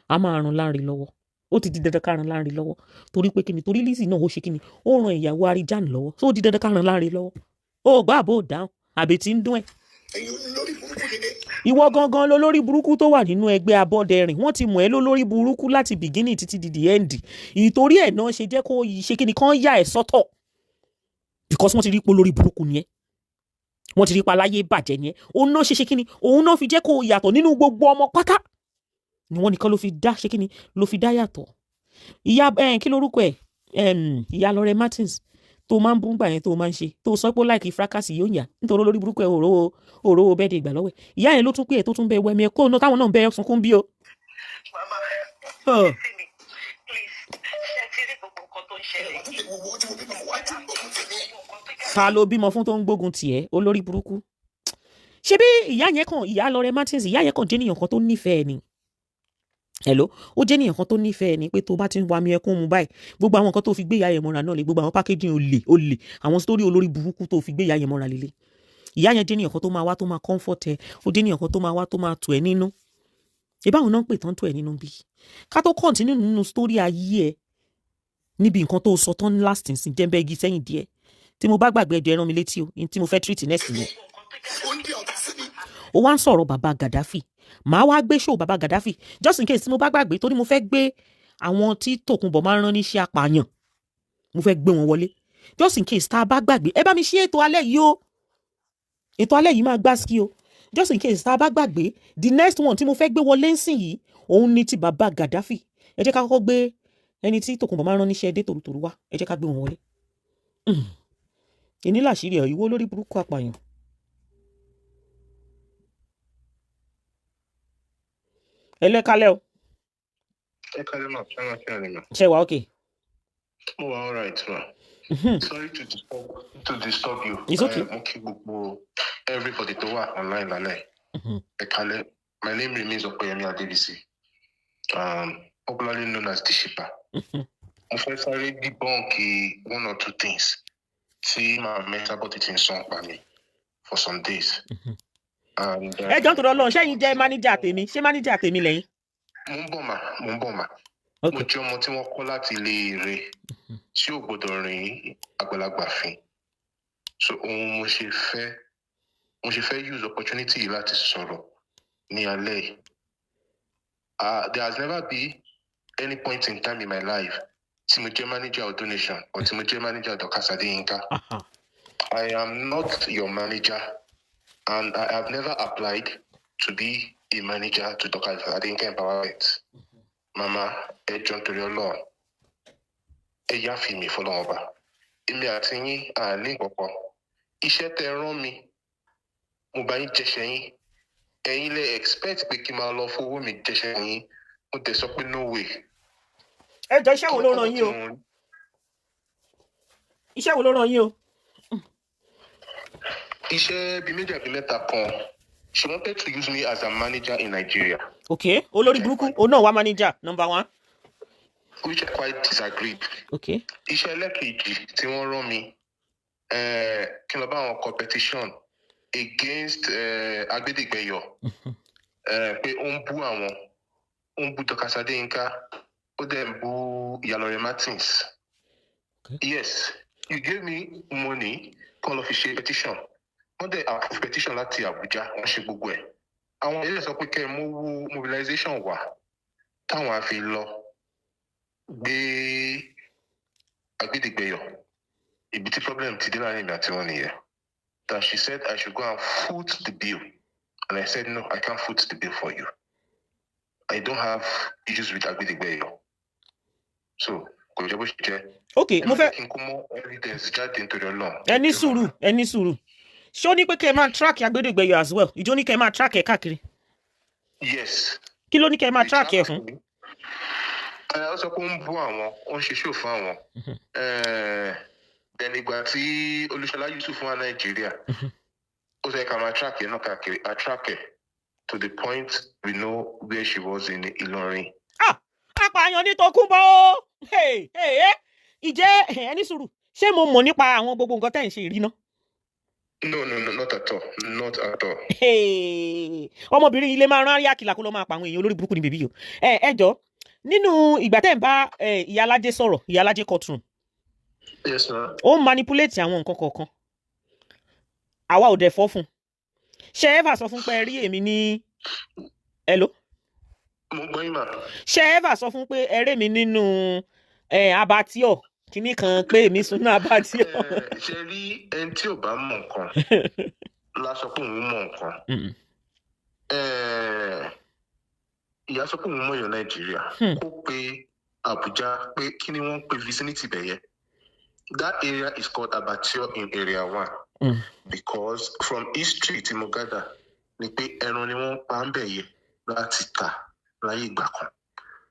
Speaker 2: a máa ràn Lanre lọ́wọ́ ó ti di dandan ká ràn Lanre lọ́wọ́ torí pé kíni torí Lizzy náà ó ṣe kíni ó ràn ìyàwó Arijan lọ́wọ́ tó di dandan ká ràn Lanre lọ́wọ́ ó gbà bó dáhùn àbí tí ń dún ẹ̀. ìwọ gangan ló lórí burúkú tó wà nínú ẹgbẹ́ Abọ́dẹrìn wọ́n ti mọ̀ ẹ́ ló lórí burúkú láti beginning títí di the end ìtorí ẹ̀ náà ṣe jẹ́ kó ṣe kíni kán yà ẹ̀ sọ́tọ̀ because wọ́n ti rí pé lórí burúkú ni ẹ́ wọ́n ti rí pa láyé bàjẹ́ ni ẹ́ òun náà ṣe kíni òun náà fi jẹ́ kó yàtọ̀ nínú gbogbo ọmọ pátá ni wọ́n nìkan ló fi dá ṣe kíni ló fi dá yàtọ̀ ìyá kí lórúkọ ẹ̀ ìyá Lọrẹ Martins tó máa ń bú gbà yẹn tó máa ń ṣe tó sọ pé ó láìkí fracasi yóò yà nítorí olórí burúkú ẹ̀ òróró bẹ́ẹ̀ de ìgbà lọ́wọ́ ẹ̀ ìyá yẹn ló tún pé ẹ̀ tó tún bẹ wẹ̀mí ẹ̀ kó náà táwọn náà bẹ sunkún bí o. ta ló bímọ fún tó ń gbógun tiẹ̀ olórí burúkú ṣé bí ìyá Lọrẹ Martins ìyá yẹn kàn jẹ́ nìyàn kan tó nífẹ̀ẹ́ ni hello ó jẹ́ nìyàn kan tó nífẹ̀ẹ́ ni pé tó bá ti ń wa mi ẹkún mu báyìí gbogbo àwọn nǹkan tó fi gbé ìyá yẹn mọ́ra náà lè gbogbo àwọn packaging olè àwọn story olórí burúkú tó fi gbé ìyá yẹn mọ́ra lélẹ̀ ìyá yẹn jẹ́ nìyàn kan tó máa wá tó máa comfort ẹ ó jẹ́ nìyàn kan tó máa wá tó máa tù ẹ́ nínú ìbáwọn náà ń pè tán tù ẹ́ nínú bí ká tó continue nínú story ayé ẹ níbi nǹkan tó sọ tán lasting sí jẹ́ńbẹ́gi sẹ́yìn díẹ̀ tí mo bá gbàgbé ẹjọ́ ẹran mi létí o tí mo fẹ́ treat next yẹn ó wá ń sọ̀rọ̀ bàbá Gaddafi màá wá gbé show bàbá Gaddafi just in case tí mo bá gbàgbé torí mo fẹ́ gbé àwọn tí Tòkunbọ̀ máa ń rán níṣẹ́ apààyàn mo fẹ́ gbé wọn wọlé just in case tá a bá gbàgbé ẹ bá mi ṣe ètò alẹ́ yìí o ètò alẹ́ yìí máa gbá sí o just in case tá a bá gbàgbé the next one tí mo fẹ́ gbé wọlé ń sìn yìí òun ni ti bàbá Gaddafi ẹ jẹ́ ká kọ́kọ́ gbé ẹni tí Tòkunbọ̀ máa ń rán níṣẹ́ dé tòrútòrú wá ẹ jẹ́ ká gbé wọn wọlé ìní làṣírí ẹ̀ ìwọ lórí burúkú apààyàn. ẹlẹ́kálẹ́ o.
Speaker 4: ẹ̀kálẹ́ mà fẹ́ràn kí àlẹ́ mà.
Speaker 2: ṣé wàá okay.
Speaker 4: mo wà all right ma. sorry to disturb you.
Speaker 2: It's okay.
Speaker 4: mo kí gbogbo everybody tó wà online lálẹ́. ẹ̀kálẹ́ my name remains Opeyemi Adebisi popularly known as the Shipper. mo fẹ́ sáré debunk one or two things tí màá Esabod ti ń sọ pa mi for some days.
Speaker 2: ẹ jọ́ nítorí Ọlọ́run ṣẹ́yìn jẹ́ mánéjà tèmi ṣé mánéjà tèmi lẹ́yìn.
Speaker 4: mo ń bọ̀ mà mo jẹ́ ọmọ tí wọ́n kọ́ láti ilé ire tí ò gbọ́dọ̀ rìn àgbàlagbà fín so ohun mo ṣe fẹ́ use opportunity yìí láti sọ̀rọ̀ ní alẹ́ yìí. There has never been any point in time in my life tí mo jẹ́ manager of donation or tí mo jẹ́ manager of Dorcas Tms. I am not your manager. And I have never applied to be a manager to Dorcas Tms Empowerment. Mama, ẹ jọ̀ọ́ nítorí Ọlọ́run. Ẹ yááfì mi fọ́lọ́run ọba. Èmi àti yín àní ìkọ̀kọ̀. Iṣẹ́ tẹ́ rán mi, mo bá yín jẹ́ṣẹ́ yín. Ẹ̀yin lẹ expect pé kí n máa lọ fowó mi jẹ́ṣẹ́ yín. Mo tẹ̀ sọ pé no way.
Speaker 2: Ẹ jọ̀ọ́ iṣẹ́ wo ló rán yín o? Iṣẹ́ wo ló rán yín o?
Speaker 4: Iṣẹ́ bíi méjì àbí mẹ́ta kan. She wanted to use me as a manager in Nigeria.
Speaker 2: Okay. Olórí burúkú. Oh no, one manager. Number one.
Speaker 4: Which I quite disagreed.
Speaker 2: Okay.
Speaker 4: Iṣẹ́ ẹlẹ́kejì tí wọ́n rán mi kí n lọ bá àwọn competition against Agbẹ́dẹ́gbẹ́yọ̀ pé ó ń bú àwọn ó ń bú Dorcas Tms ó dẹ̀ ń bú ìyá Lọrẹ Martins. Okay. Yes. you gave me money, call of a petition. Wọ́n dẹ̀ approve petition láti Abuja, wọ́n ṣe gbogbo ẹ̀. Àwọn ilé sọ pé kẹ́ ẹ mú mobilization wá táwọn á fi lọ gbé Agbẹ́dẹ́gbẹ́yọ̀. Ibi tí problem ti dé láàrin ìgbà tí wọ́n nìyẹn. That she said I should go and foot the bill. And I said, no, I can't foot the bill for you. I don't have issues with Agbẹ́dẹ́gbẹ́yọ̀. So, kò jẹ́ bó ṣe jẹ́.
Speaker 2: Okay, mo fẹ́.
Speaker 4: Kí n kó mọ́ evidence jáde nítorí Ọlọ́run.
Speaker 2: Ẹ ní sùúrù. Ṣé ó ní pé kẹ́ ẹ máa track Agbẹ́dẹ́gbẹ́yọ̀ as well? Ìjọ ní kẹ́ ẹ máa track ẹ̀ káàkiri.
Speaker 4: Yes.
Speaker 2: Kí ló ní kẹ́ ẹ máa track ẹ̀ fún?
Speaker 4: Ó sọ pé ó ń bú àwọn, ó ń ṣe show fún àwọn. Then ìgbà tí Olúṣọlá Yusuf wá Nàìjíríà, ó sọ ká máa track ẹ̀ náà káàkiri. I track ẹ̀ to the point we know where she was in Ìlọrin.
Speaker 2: Apààyàn ní Tòkunbọ̀. Ìjẹ́ ẹ ní sùúrù. Ṣé mo mọ̀ nípa àwọn gbogbo nǹkan tẹ́ ń ṣe ìrí náà?
Speaker 4: No, not at all. Not at all.
Speaker 2: Ọmọbìnrin ilé máa rán àríyá kó lọ máa pa àwọn èèyàn olórí burúkú ní bèbí yìí. Ẹ jọ nínú ìgbà tẹ́ ń bá Ìyálájé sọ̀rọ̀, Ìyálájé courtroom.
Speaker 4: Yes, ma'am.
Speaker 2: Ó ń manipulate àwọn nǹkan kọ̀ọ̀kan. Àwa ò dẹ̀ fọ́ fún. Ṣé ẹ ever sọ fún pé ẹ rí èmi ní hello?
Speaker 4: Mo gbọ́ yín mà.
Speaker 2: Ṣé ẹ ever sọ fún pé ẹ rí mi nínú abattoir? Kíní kan pé èmi sùn náà abattoir.
Speaker 4: Ṣé rí ẹni tí ò bá mọ̀ nǹkan la sọ pé òun mọ̀ nǹkan. Ìyá sọ pé òun mọ̀ èèyàn Nàìjíríà kó pe Abuja pé kí ni wọ́n pe vicinity bẹ̀yẹ. That area is called Abattoir in Area 1 because from history tí mo gather ni pé ẹran ni wọ́n pa ń bẹ̀yẹ láti tà láyé ìgbà kan.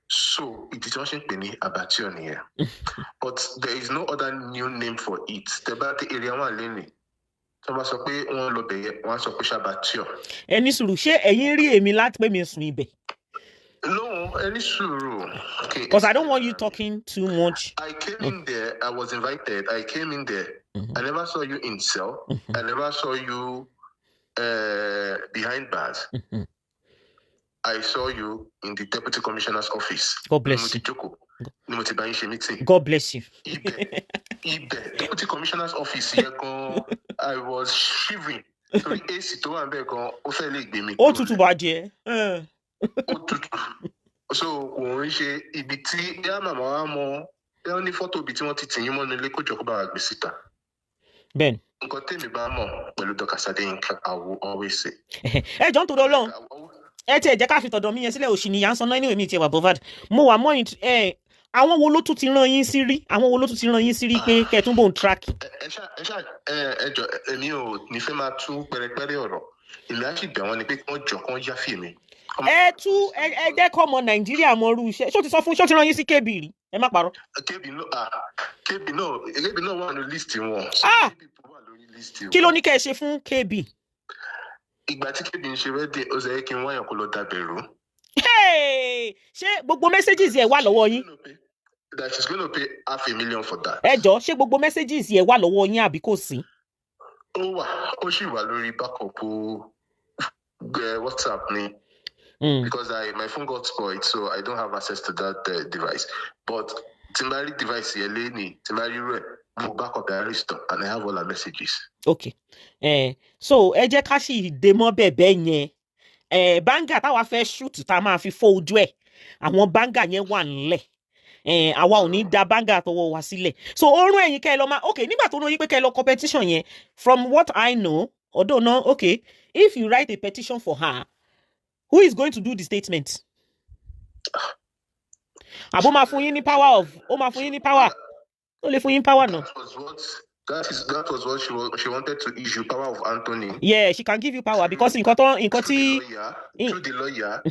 Speaker 4: So ìdí tí wọ́n ṣe ń pè ní Abattoir nìyẹn. But there is no other new name for it. Tẹ́ bá dé Area 1 lẹ́nìí. Tí wọ́n bá sọ pé wọ́n lọ bẹ̀yẹ, wọ́n á sọ pé Abattoir.
Speaker 2: Ẹ ní sùúrù, ṣé ẹ̀yin rí èmi láti pé mi sùn ibẹ̀?
Speaker 4: No, any sùúrù. Okay.
Speaker 2: Because I don't want you talking too much.
Speaker 4: I came in there. I was invited. I came in there. I never saw you in cell. I never saw you behind bars. I saw you in the deputy commissioner's office.
Speaker 2: God bless you. God bless you.
Speaker 4: Ibe, deputy commissioner's office. I was shivering. So AC to one beg on
Speaker 2: ó tutù bàjẹ́.
Speaker 4: So òun ṣe ibi tí yá màmá wa mọ ẹ ní fọ́tò ibi tí wọ́n ti tìyín mọ́nu ilé kójọ kó bá wa gbé síta.
Speaker 2: Ben.
Speaker 4: Nǹkan tèmi bá mọ̀ pẹ̀lú Dorcas Tms, I will always say.
Speaker 2: Ẹ jọ ń tó lọ́lọ́run. Ẹ tiẹ̀ jẹ́ ká fi tọ̀dọ̀ mi yẹn sílẹ̀ òṣì nìyà ń sọ náà anyway mi tiẹ̀ wà bothered. Mo wà mọ́ àwọn wo ló tún ti rán yín sí rí? Àwọn wo ló tún ti rán yín sí rí pé kẹ́ tún bò ń track?
Speaker 4: Ẹ jọ èmi ò ní fẹ́ máa tú pẹrẹpẹrẹ ọ̀rọ̀. Èmi á sì bẹ̀ wọ́n ni pé wọ́n jọ kán yáfì mi.
Speaker 2: Ẹ jẹ́ kọ́ ọmọ Nàìjíríà mọ irú iṣẹ́. Ṣó ti sọ fún ṣó ti rán yín sí KB rí? Ẹ má parọ́.
Speaker 4: KB náà wà ní líìsì wọn.
Speaker 2: Kí ló ní kẹ́ ẹ ṣe fún KB?
Speaker 4: Ìgbà tí KB ń ṣe wedding, ó sọ kí n wáyàn kó lọ dàbẹ̀rù.
Speaker 2: Ṣé gbogbo messages yẹn wà lọ́wọ́ yín?
Speaker 4: That she's going to pay $500,000 for that.
Speaker 2: Ẹ jọ̀ọ́, ṣé gbogbo messages yẹn wà lọ́wọ́ yín àbí kò sí?
Speaker 4: Ó sì wà lórí backup WhatsApp ni. Because my phone got spoiled, so I don't have access to that device. But Timari device Timari will back up the list and I have all the messages.
Speaker 2: Okay. So ẹ jẹ́ ká sì dé mọ́ bẹ̀bẹ̀ yẹn. Banga táwa fẹ́ shoot tá máa fi fọ́ ojú ẹ̀. Àwọn banga yẹn wà nílẹ̀. Àwa ò ní dá banga tọwọ́ wa sílẹ̀. So orun ẹ̀yin kẹ́ lọ máa okay nígbà tó rán yín pé kẹ́ lọ competition yẹn, from what I know, although no, okay, if you write a petition for her, who is going to do the statement? Abo ma fún yín ní power of, ó ma fún yín ní power. Ó lè fún yín power no.
Speaker 4: That was what she wanted to issue, power of Anthony.
Speaker 2: Yeah, she can give you power because through
Speaker 4: the lawyer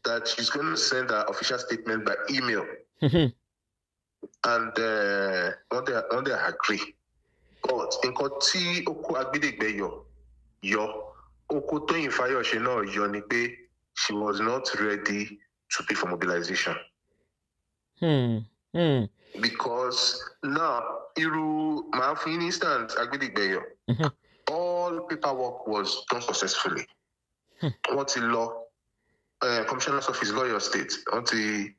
Speaker 4: that she's going to send her official statement by email. And when they agree. But nǹkan tí Oko Agbẹ́dẹ́gbẹ́yọ̀ yọ, Oko Tóyìn Fáyọ̀ṣe náà yọ ni pé she was not ready to pay for mobilization. Because now, for instance, Agbẹ́dẹ́gbẹ́yọ̀, all paperwork was done successfully. What the law, Commissioner's Office, Lawyer State, what the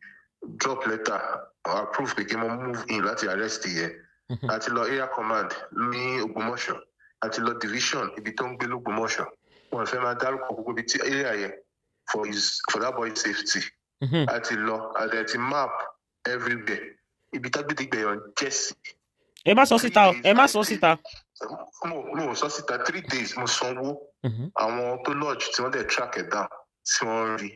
Speaker 4: drop letter or approve became a move in, let's arrest the àti lọ area command ní Ògbómọ̀ṣọ́, àti lọ division ibi tó ń gbé l'Ògbómọ̀ṣọ́. Wọ́n fẹ́ máa dárúkọ gbogbo ibi tí area yẹn for that boy's safety. Àti lọ àti map everywhere. Ibi tágbédégbé yẹn Jesse.
Speaker 2: Ẹ má sọ síta o, ẹ má sọ síta.
Speaker 4: Mo sọ síta 3 days mo sanwó. Àwọn tó lodge tí wọ́n dẹ̀ track it down tí wọ́n rí.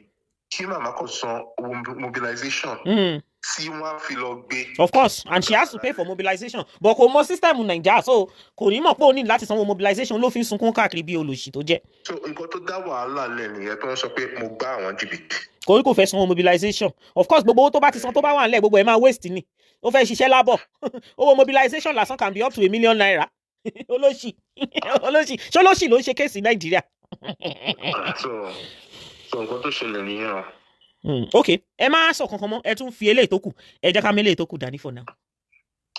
Speaker 4: Kí màmá kò san owó mobilization. Tí wọ́n fi lọ gbé.
Speaker 2: Of course, and she has to pay for mobilization. But kò mọ system Naija, so kò ní mọ̀ pé ó ní láti sanwó mobilization ló fi ń sunkún káàkiri bí olòṣì tó jẹ́.
Speaker 4: So nǹkan tó dá wàhálà lẹ̀ nìyẹn tó ń sọ pé mo gbá àwọn jìbìtì.
Speaker 2: Kò fẹ́ sanwó mobilization. Of course, gbogbo owó tó bá ti san tó bá wà nílẹ̀ gbogbo ẹ̀ máa waste ni. Ó fẹ́ ṣiṣẹ́ lábọ̀. Owó mobilization lásán can be up to 1 million naira. Olóṣì. Ṣé olóṣì ló ń ṣe kéèsì Nàìjíríà?
Speaker 4: So nǹkan tó ṣẹlẹ̀ nìyẹn o.
Speaker 2: Okay, ẹ má sọ kankan mọ́, ẹ tún fi eléyìí tó kù. Ẹ jẹ́ ká mẹ́lẹ̀ tó kù dání for now.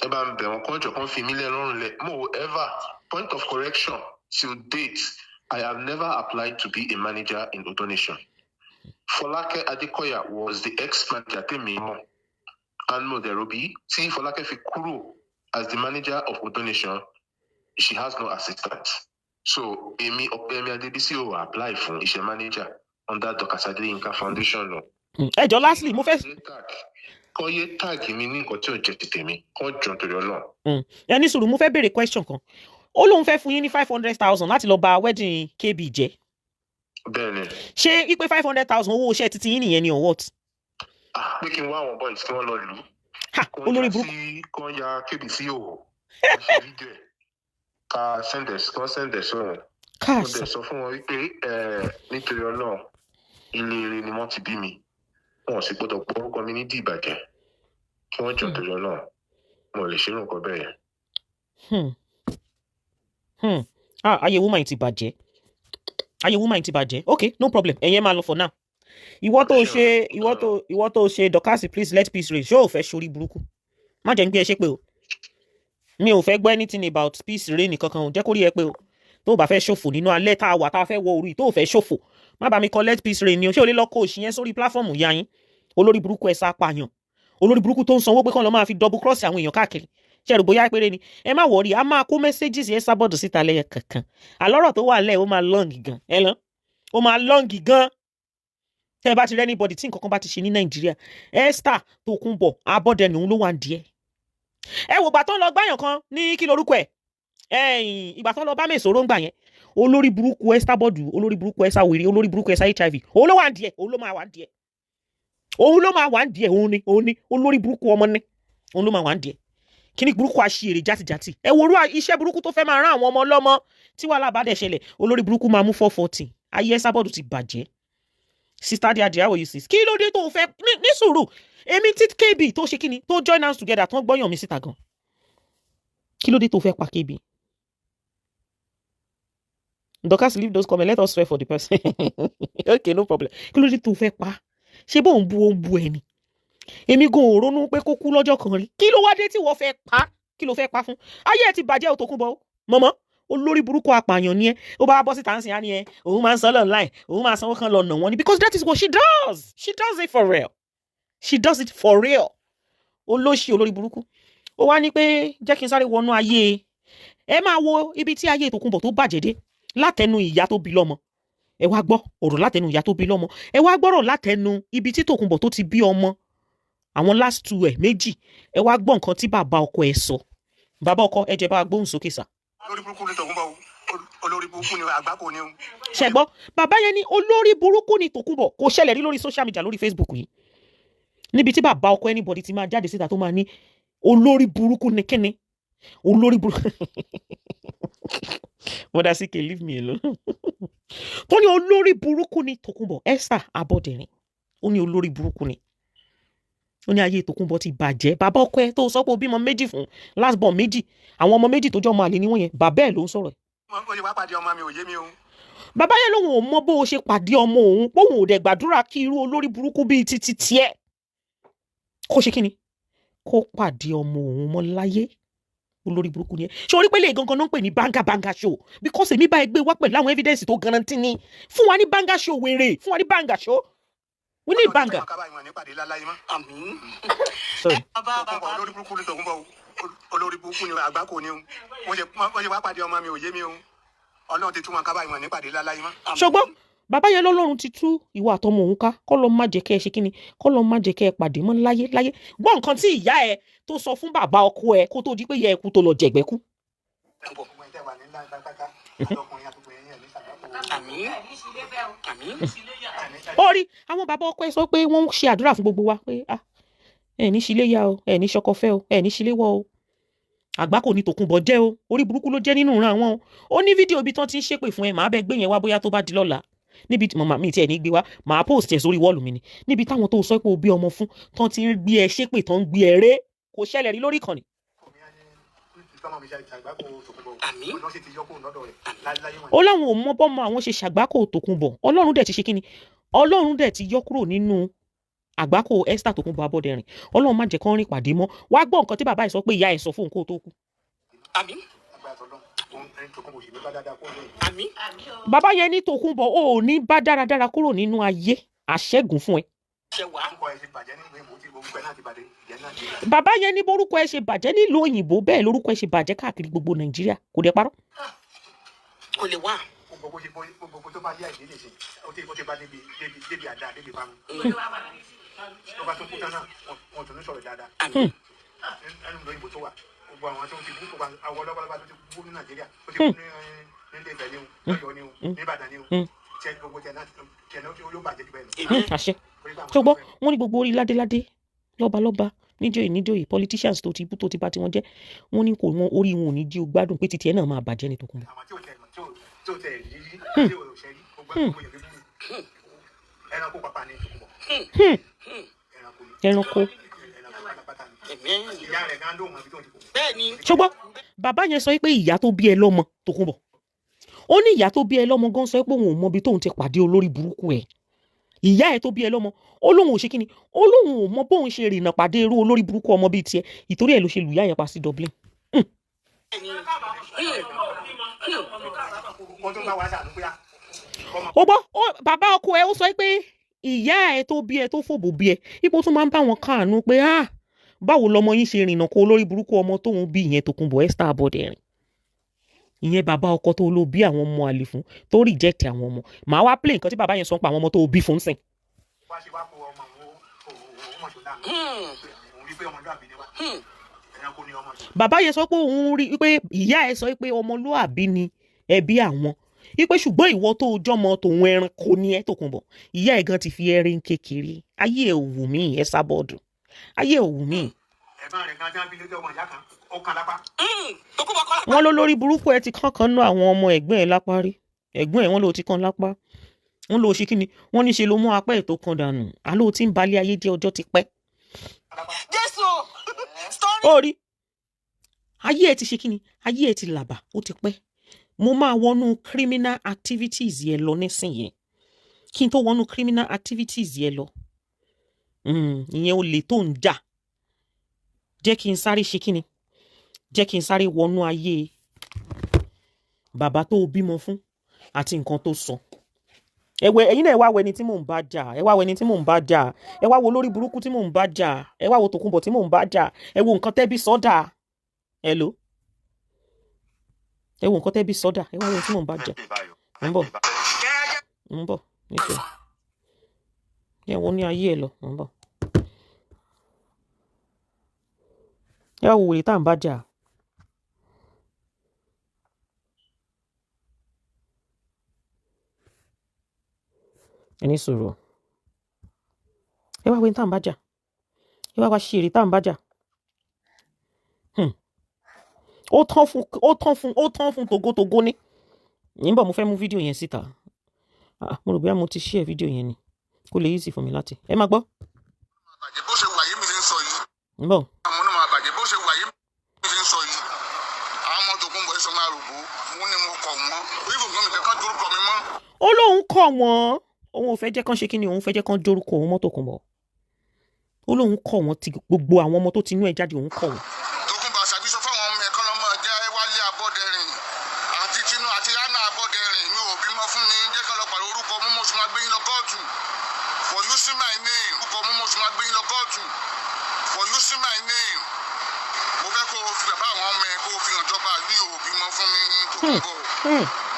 Speaker 4: Ẹ bá ń bẹ̀ wọ́n kọ́jọ́ kan fi mí lẹ́ lọ́rùn lẹ̀. Moreover, point of correction, till date, I have never applied to be a manager in Odonation. Folake Adekoya was the ex-manager tèmi mọ̀. And Moderobi, tí Folake fi kúrò as the manager of Odonation, she has no assistant. So, Èmi Ọpẹ́yẹmí Adébísí ò apply fún iṣẹ́ manager under Dorcas Tms Foundation lọ.
Speaker 2: Ẹ jọ lastly, mo fẹ́
Speaker 4: kọ́ yé tag mi ní nǹkan tí ò jẹ́ ti tèmi, kọ́ jọ torí Ọlọ́run.
Speaker 2: Ẹ ní sùúrù, mo fẹ́ béèrè question kan. Ó lóun fẹ́ fún yín ní 500,000 láti lọ bà wedding KB jẹ́.
Speaker 4: Bẹ́ẹ̀ni.
Speaker 2: Ṣé ipe 500,000 owó iṣẹ́ títí yín nìyẹn ni or what?
Speaker 4: Pé kí n wá àwọn boys tí wọ́n lọ lù ú.
Speaker 2: Olórí burúkú.
Speaker 4: Kọ́ ya KB sí òwò. Wọ́n ṣe fídíò ẹ̀. Ká send ẹ̀ sọ̀rọ̀. Mo dẹ̀ sọ fún wọn wípé nítorí Ọlọ́run ilé eré ni wọ́n ti bí mi. Wọn ò sì gbọ́dọ̀ pọ̀ orúkọ mi ní dìbàjẹ́. Kí wọ́n jọ torí Ọlọ́run. Mo lè ṣe nǹkan bẹ́ẹ̀ yẹn.
Speaker 2: Ayé woman ti bàjẹ́. Okay, no problem. Ẹ̀yẹ́ máa lọ for now. Ìwọ tó ṣe Dorcas, please let peace reign. Ṣé o fẹ́ sórí burúkú? Má jẹ́ ń gbé ẹ ṣépè o. Mi ò fẹ́ gbọ́ anything about peace reign kankan o. Jẹ́ kó rí ẹ pé o. Tó bá fẹ́ ṣòfò nínú alẹ́ tá a wà tá a fẹ́ wọ orí tó fẹ́ ṣòfò. Má bá mi kọ let peace reign ni o. Ṣé o lè lọ kó òṣì yẹn sórí platform ya yín? Olórí burúkú ẹ sá pààyàn. Olórí burúkú tó ń sanwó pé kán lọ máa fi double cross àwọn èèyàn káàkiri. Ṣé rò bóyá péré ni? Ẹ má worry, a máa kó messages Esabod síta lẹ́yẹ kankan. Àlọ́rọ̀ tó wà lẹ́ ó máa long gan. Ẹ lọ. Ó máa long gan. Tẹ́ bá ti rẹ́ anybody tí nǹkan kan bá ti ṣe ní Nàìjíríà. Esther Tókunbọ̀ Abọ́dẹni òun ló wà díẹ̀. Ẹ wò gbà tó ń lọ gbáyàn kan ní kí lorúkọ ẹ̀. Ìgbà tó ń lọ bá Mèsòrò ń gbà yẹn. Olórí burúkú Esabod, olórí burúkú Esawere, olórí burúkú HIV. Òun ló wà díẹ̀, òun ló máa wà díẹ̀. Òun ni olórí burúkú ọmọ ní. Òun ló máa wà díẹ̀. Kíni burúkú àṣìírí játijàti. Ẹ wo iṣẹ́ burúkú tó fẹ́ máa rán àwọn ọmọ ọlọ́mọ tí wàhálà bá dẹ̀ ṣẹlẹ̀. Olórí burúkú máa mú 440. Ayé Esabod ti bàjẹ́. Sister Dia, how you sis? Kí ló dé tó fẹ́ ní sùúrù? Èmi tí KB tó ṣe kíni tó join hands together tán gbọ́yàn mi síta gan. Kí ló dé tó fẹ́ pa KB? Dorcas, leave those comments. Let us swear for the person. Okay, no problem. Kí ló dé tó fẹ́ pa? Ṣé bó ń bu ẹni? Èmi gan ò ronú pé kó kú lọ́jọ́ kan rí. Kí ló wá dé tí wọ́n fẹ́ pa? Kí ló fẹ́ pa fún? Ayé ẹ ti bàjẹ́ o Tókunbọ̀. Mọ̀mọ́, olórí burúkú apààyàn ni ẹ. Ó bá bọ́ síta ń sìn á ní ẹ. Òun máa ń sọ online. Òun máa sanwó kan lọ nà wọ́n ni. Because that is what she does. She does it for real. Olóṣì olórí burúkú. Ó wá ní pé jẹ́ kí n sáré wọnú ayé. Ẹ máa wo ibi tí ayé Tókunbọ̀ tó bàjẹ́ dé. Látẹnu ìyá tó bí lọ́mọ. Ẹ wá gbọ́ ọ̀rọ̀ látẹnu ìyá tó bí lọ́mọ. Ẹ wá gbọ́rọ̀ látẹnu ibi tí Tókunbọ̀ tó ti bí ọmọ. Àwọn last 2 méjì. Ẹ wá gbọ́ nǹkan tí bàbá ọkọ ẹ sọ. Bàbá ọkọ ẹ jẹ́ bá gbóhùn sókè sà.
Speaker 3: Olórí burúkú ni Tókunbọ̀, olórí burúkú ni àgbákò ni.
Speaker 2: Ṣé gbọ́ bàbá yẹn ní olórí burúkú ni Tókunbọ̀ kò ṣẹlẹ̀ rí lórí social media lórí Facebook yìí. Níbi tí bàbá ọkọ anybody ti máa jáde síta tó máa ní olórí burúkú ni kíni? Olórí burúkú. Mother CK, leave me alone. Tó ní olórí burúkú ni Tókunbọ̀ Esther Abọ́dẹ̀rìn. Ó ní olórí burúkú ni. Ó ní ayé Tókunbọ̀ ti bàjẹ́. Bàbá ọkọ ẹ tó sọ pé ó bímọ méjì fún last born méjì. Àwọn ọmọ méjì tó jọ ọmọ àlè ni wọ́n yẹn. Bàbá ẹ̀ ló ń sọ̀rọ̀.
Speaker 3: Ó ṣe wá pàdé ọmọ mi ò yé mi o.
Speaker 2: Bàbá yẹn lòun ò mọ bó o ṣe pàdé ọmọ òun. Póun ò dẹ̀ gbàdúrà kí irú olórí burúkú bíi titi tiẹ̀. Kó ṣe kíni? Kó pàdé ọmọ òun mọ́ láyé. Olórí burúkú ni ẹ. Ṣé orí pé lè gangan náà ń pè ní banga show? Because èmi bá ẹgbẹ́ wá pẹ̀lú àwọn evidence tó garanti ni. Fún wa ní banga show wèrè. Fún wa ní banga show. We need banga. Sorry.
Speaker 3: Olórí burúkú ni Tókunbọ̀. olórí burúkú ni àgbákò ni o wọ́n ṣe wá pàdé ọmọ mi ò yé mi o Ọlọ́run ti tún wọn kábàámọ̀ nípàdé láláyé mọ́.
Speaker 2: ṣùgbọ́n bàbá yẹn lọ́lọ́run ti tú ìwà àtọmọ òun ká kọ́ lọ́ má jẹ́ kẹ́ ẹ ṣe kíni kọ́ lọ́ má jẹ́ kẹ́ ẹ pàdé mọ́ láyé gbọ́ nǹkan tí ìyá ẹ tó sọ fún bàbá ọkọ ẹ kó tó di pé ìyá ẹ kú tó lọ jẹ̀gbẹ́ kú. Orí àwọn bàbá ọkọ ẹ sọ pé wọ́n ń ṣe àdúrà fún gbogbo wa pé ẹ ní ṣíléyà o ẹ ní ṣọkọfẹ́ o ẹ ní ṣíléwọ́ o àgbákò ní Tòkunbọ̀ jẹ́ o orí burúkú ló jẹ́ nínú ìran àwọn o ó ní fídíò ibi tán ti ń ṣépè fún ẹ màá bẹ gbé yẹn wá bóyá tó bá di lọ́la níbi tí màmá mi tiẹ̀ ní gbé wá màá post ẹ̀ sórí wọ́ọ̀lù mi ni níbi táwọn tó sọ pé o bí ọmọ fún tán ti ń gbé ẹ ṣépè tán ń gbé ẹ ré kò ṣẹlẹ̀ rí lórí ìkànnì. Ó láwọn ò mọ bọ́mọ àwọn ṣe ṣàgbákò Tòkunbọ̀ Ọlọ́run dẹ̀ ti ṣe kíni Ọlọ́run dẹ̀ ti yọ kúrò nínú àgbákò Esther Tòkunbọ̀ Abọ́dẹrìn Ọlọ́run má jẹ́ kán rìn pàdé mọ́ wá gbọ́ nǹkan tí bàbá ẹ̀ sọ pé ìyá ẹ̀ sọ fún nǹkan tó kú. Bàbá yẹn ní Tòkunbọ̀ ò ní bá dáradára kúrò nínú ayé àṣẹ́gun fún ẹ. Bàbá yẹn ní borúkọ ẹ ṣe bàjẹ́ nílùú òyìnbó bẹ́ẹ̀ lórúkọ ẹ ṣe bàjẹ́ káàkiri gbogbo Nàìjíríà kò dẹ̀ parọ́.
Speaker 3: Kò lè wá. Gbogbo tó bá yá ìdílé ṣe ó ti bá débi àdá débi bá mu. Tó bá tó kú tán náà wọn tún ní sọ̀rọ̀ dáadáa. Ẹnu lóyìnbó tó wà gbogbo àwọn tó ti kú àwọn ọlọ́pàá tó ti kú ní Nàìjíríà ó ti kú ní ilé Ifẹ̀ ni o Ọ̀yọ́ ni o ní Ìbàdàn ni o tẹ gbogbo tẹ náà yóò bàjẹ́ jù bẹ́ẹ̀ lọ.
Speaker 2: Àṣẹ ṣùgbọ́n wọ́n ní gbogbo orí ládéládé lọ́balọ́ba níjòyè politicians tó ti bú tó ti bá tiwọn jẹ́ wọ́n ní kò wọ́n orí wọn ò ní jí o gbádùn pé títí ẹ̀ náà máa bàjẹ́ ní Tòkunbọ̀.
Speaker 3: Àwọn tí ò tẹ̀ rí tí ò ṣẹ́ rí gbogbo ẹranko pàpà ní Tòkunbọ̀.
Speaker 2: Ẹranko. Ṣùgbọ́n bàbá yẹn sọ pé ìyá tó bí ẹ lọ́mọ Tòkunbọ̀ ó ní ìyá tó bí ẹ lọ́mọ gan sọ pé òun ò mọ ibi tóun ti pàdé olórí burúkú ẹ̀ ìyá ẹ tó bí ẹ lọ́mọ ó lóun ò ṣe kíni ó lóun ò mọ bóun ṣe rìnnà pàdé irú olórí burúkú ọmọ bíi tiẹ̀ ìtorí ẹ̀ ló ṣe lù ìyá yẹn pa sí Dublin. Ó gbọ́ bàbá ọkọ ẹ ó sọ pé ìyá ẹ tó bí ẹ tó fòbò bí ẹ ipò tún máa ń bá wọn káàánú pé báwo lọmọ yín ṣe rìnnà kó olórí burúkú ọmọ tóun bí ìyẹn Tòkunbọ̀ Esther Abọ́dẹrìn ìyẹn bàbá ọkọ tó ló bí àwọn ọmọ àlè fún tó reject àwọn ọmọ màá wá play nǹkan tí bàbá yẹn sọ pa àwọn ọmọ tó bí fún sìn. Bàbá yẹn sọ pé òun rí pé ìyá ẹ sọ pé ọmọlúàbí ni ẹbí àwọn ipe ṣùgbọ́n ìwọ tó jọmọ tòun ẹranko ní ẹ Tòkunbọ̀ ìyá ẹ gan ti fi ẹrin kékeré ayé ẹ wù mí Esabod ayé ẹ wù mí. Wọ́n ló lórí burúkú ẹ ti kankan ná àwọn ọmọ ẹ̀gbọ́n ẹ lápá rí ẹ̀gbọ́n ẹ wọ́n ló ti kan lápá wọ́n ló ṣe kíni wọ́n ní ṣe ló mú apá ẹ̀ tó kan dànù àló tí ń balẹ̀ ayé jẹ́ ọjọ́ ti pẹ́. Orí ayé ẹ ti ṣe kíni ayé ẹ ti làbà ó ti pẹ́ mo máa wọnú criminal activities yẹ lọ nísìnyí kí n tó wọnú criminal activities yẹ lọ ìyẹn olè tó ń jà jẹ́ kí n sáré ṣe kíni jẹ́ kí n sáré wọnú ayé bàbá tó bímọ fún àti nǹkan tó sọ ẹ̀yin náà ẹ wá wo ẹni tí mò ń bá jà ẹ wá wo ẹni tí mò ń bá jà ẹ wá wo lórí burúkú tí mò ń bá jà ẹ wá wo Tòkunbọ̀ tí mò ń bá jà ẹ wo nǹkan tẹ́bí sọ́dà ẹ lò ẹ wo nǹkan tẹ́bí sọ́dà ẹ wá wo ẹni tí mò ń bá jà ń bọ̀ níṣẹ́ ẹ wo ní ayé ẹ lọ ń bọ̀ ẹ wá wo wèrè tá à ń bá jà. Ẹni sọ̀rọ̀ ẹ wá wẹ́n tá à ń bá jà ẹ wá ṣe èrè tá à ń bá jà ó tán fún togotogo ní nígbà mo fẹ́ mú fídíò yẹn síta mo rò bí mo ti share fídíò yẹn ni kó lè easy fún mi láti ẹ máa gbọ́.
Speaker 5: bàjẹ́ bó ṣe wà yé mi ti ń sọ yìí.
Speaker 2: ń bọ̀.
Speaker 5: àwọn ọmọ bàjẹ́ bó ṣe wà yé mi ti ń sọ yìí àwọn ọmọ Tòkunbọ̀ ẹ̀sọ́ máa rògbò mo ní mo kọ̀ wọ́n orí ìfòkàn mi kankan dórúkọ mi mọ́.
Speaker 2: Ó lóun kọ̀ wọ́n òun ò fẹ́ jẹ́ kán ṣe kí ni òun fẹ́ jẹ́ kán dórúkọ òun mọ́ Tòkunbọ̀ ó lóun kọ̀ wọ́n ti gbogbo àwọn ọmọ tó ti inú ẹ̀ jáde òun kọ̀ wọ́n.
Speaker 5: Tòkunbọ̀ àṣàbíṣọ fáwọn ọmọ ẹ̀kọ́ lọ́mọ jẹ́ Wálé Abọ́dẹrìn àti Tinú àti Hánà Abọ́dẹrìn mi ò bímọ fún mi jẹ́ kán lọ pàrọ̀ orúkọ mú mo sì máa gbé yín lọ kóòtù for using my name orúkọ mú mo sì máa gbé yín lọ kóòtù for using my name mo fẹ́ kó o fi bàbá àwọn ọmọ ẹ̀ kó o fi hàn jọba bí o bímọ fún mi tó ń bọ̀.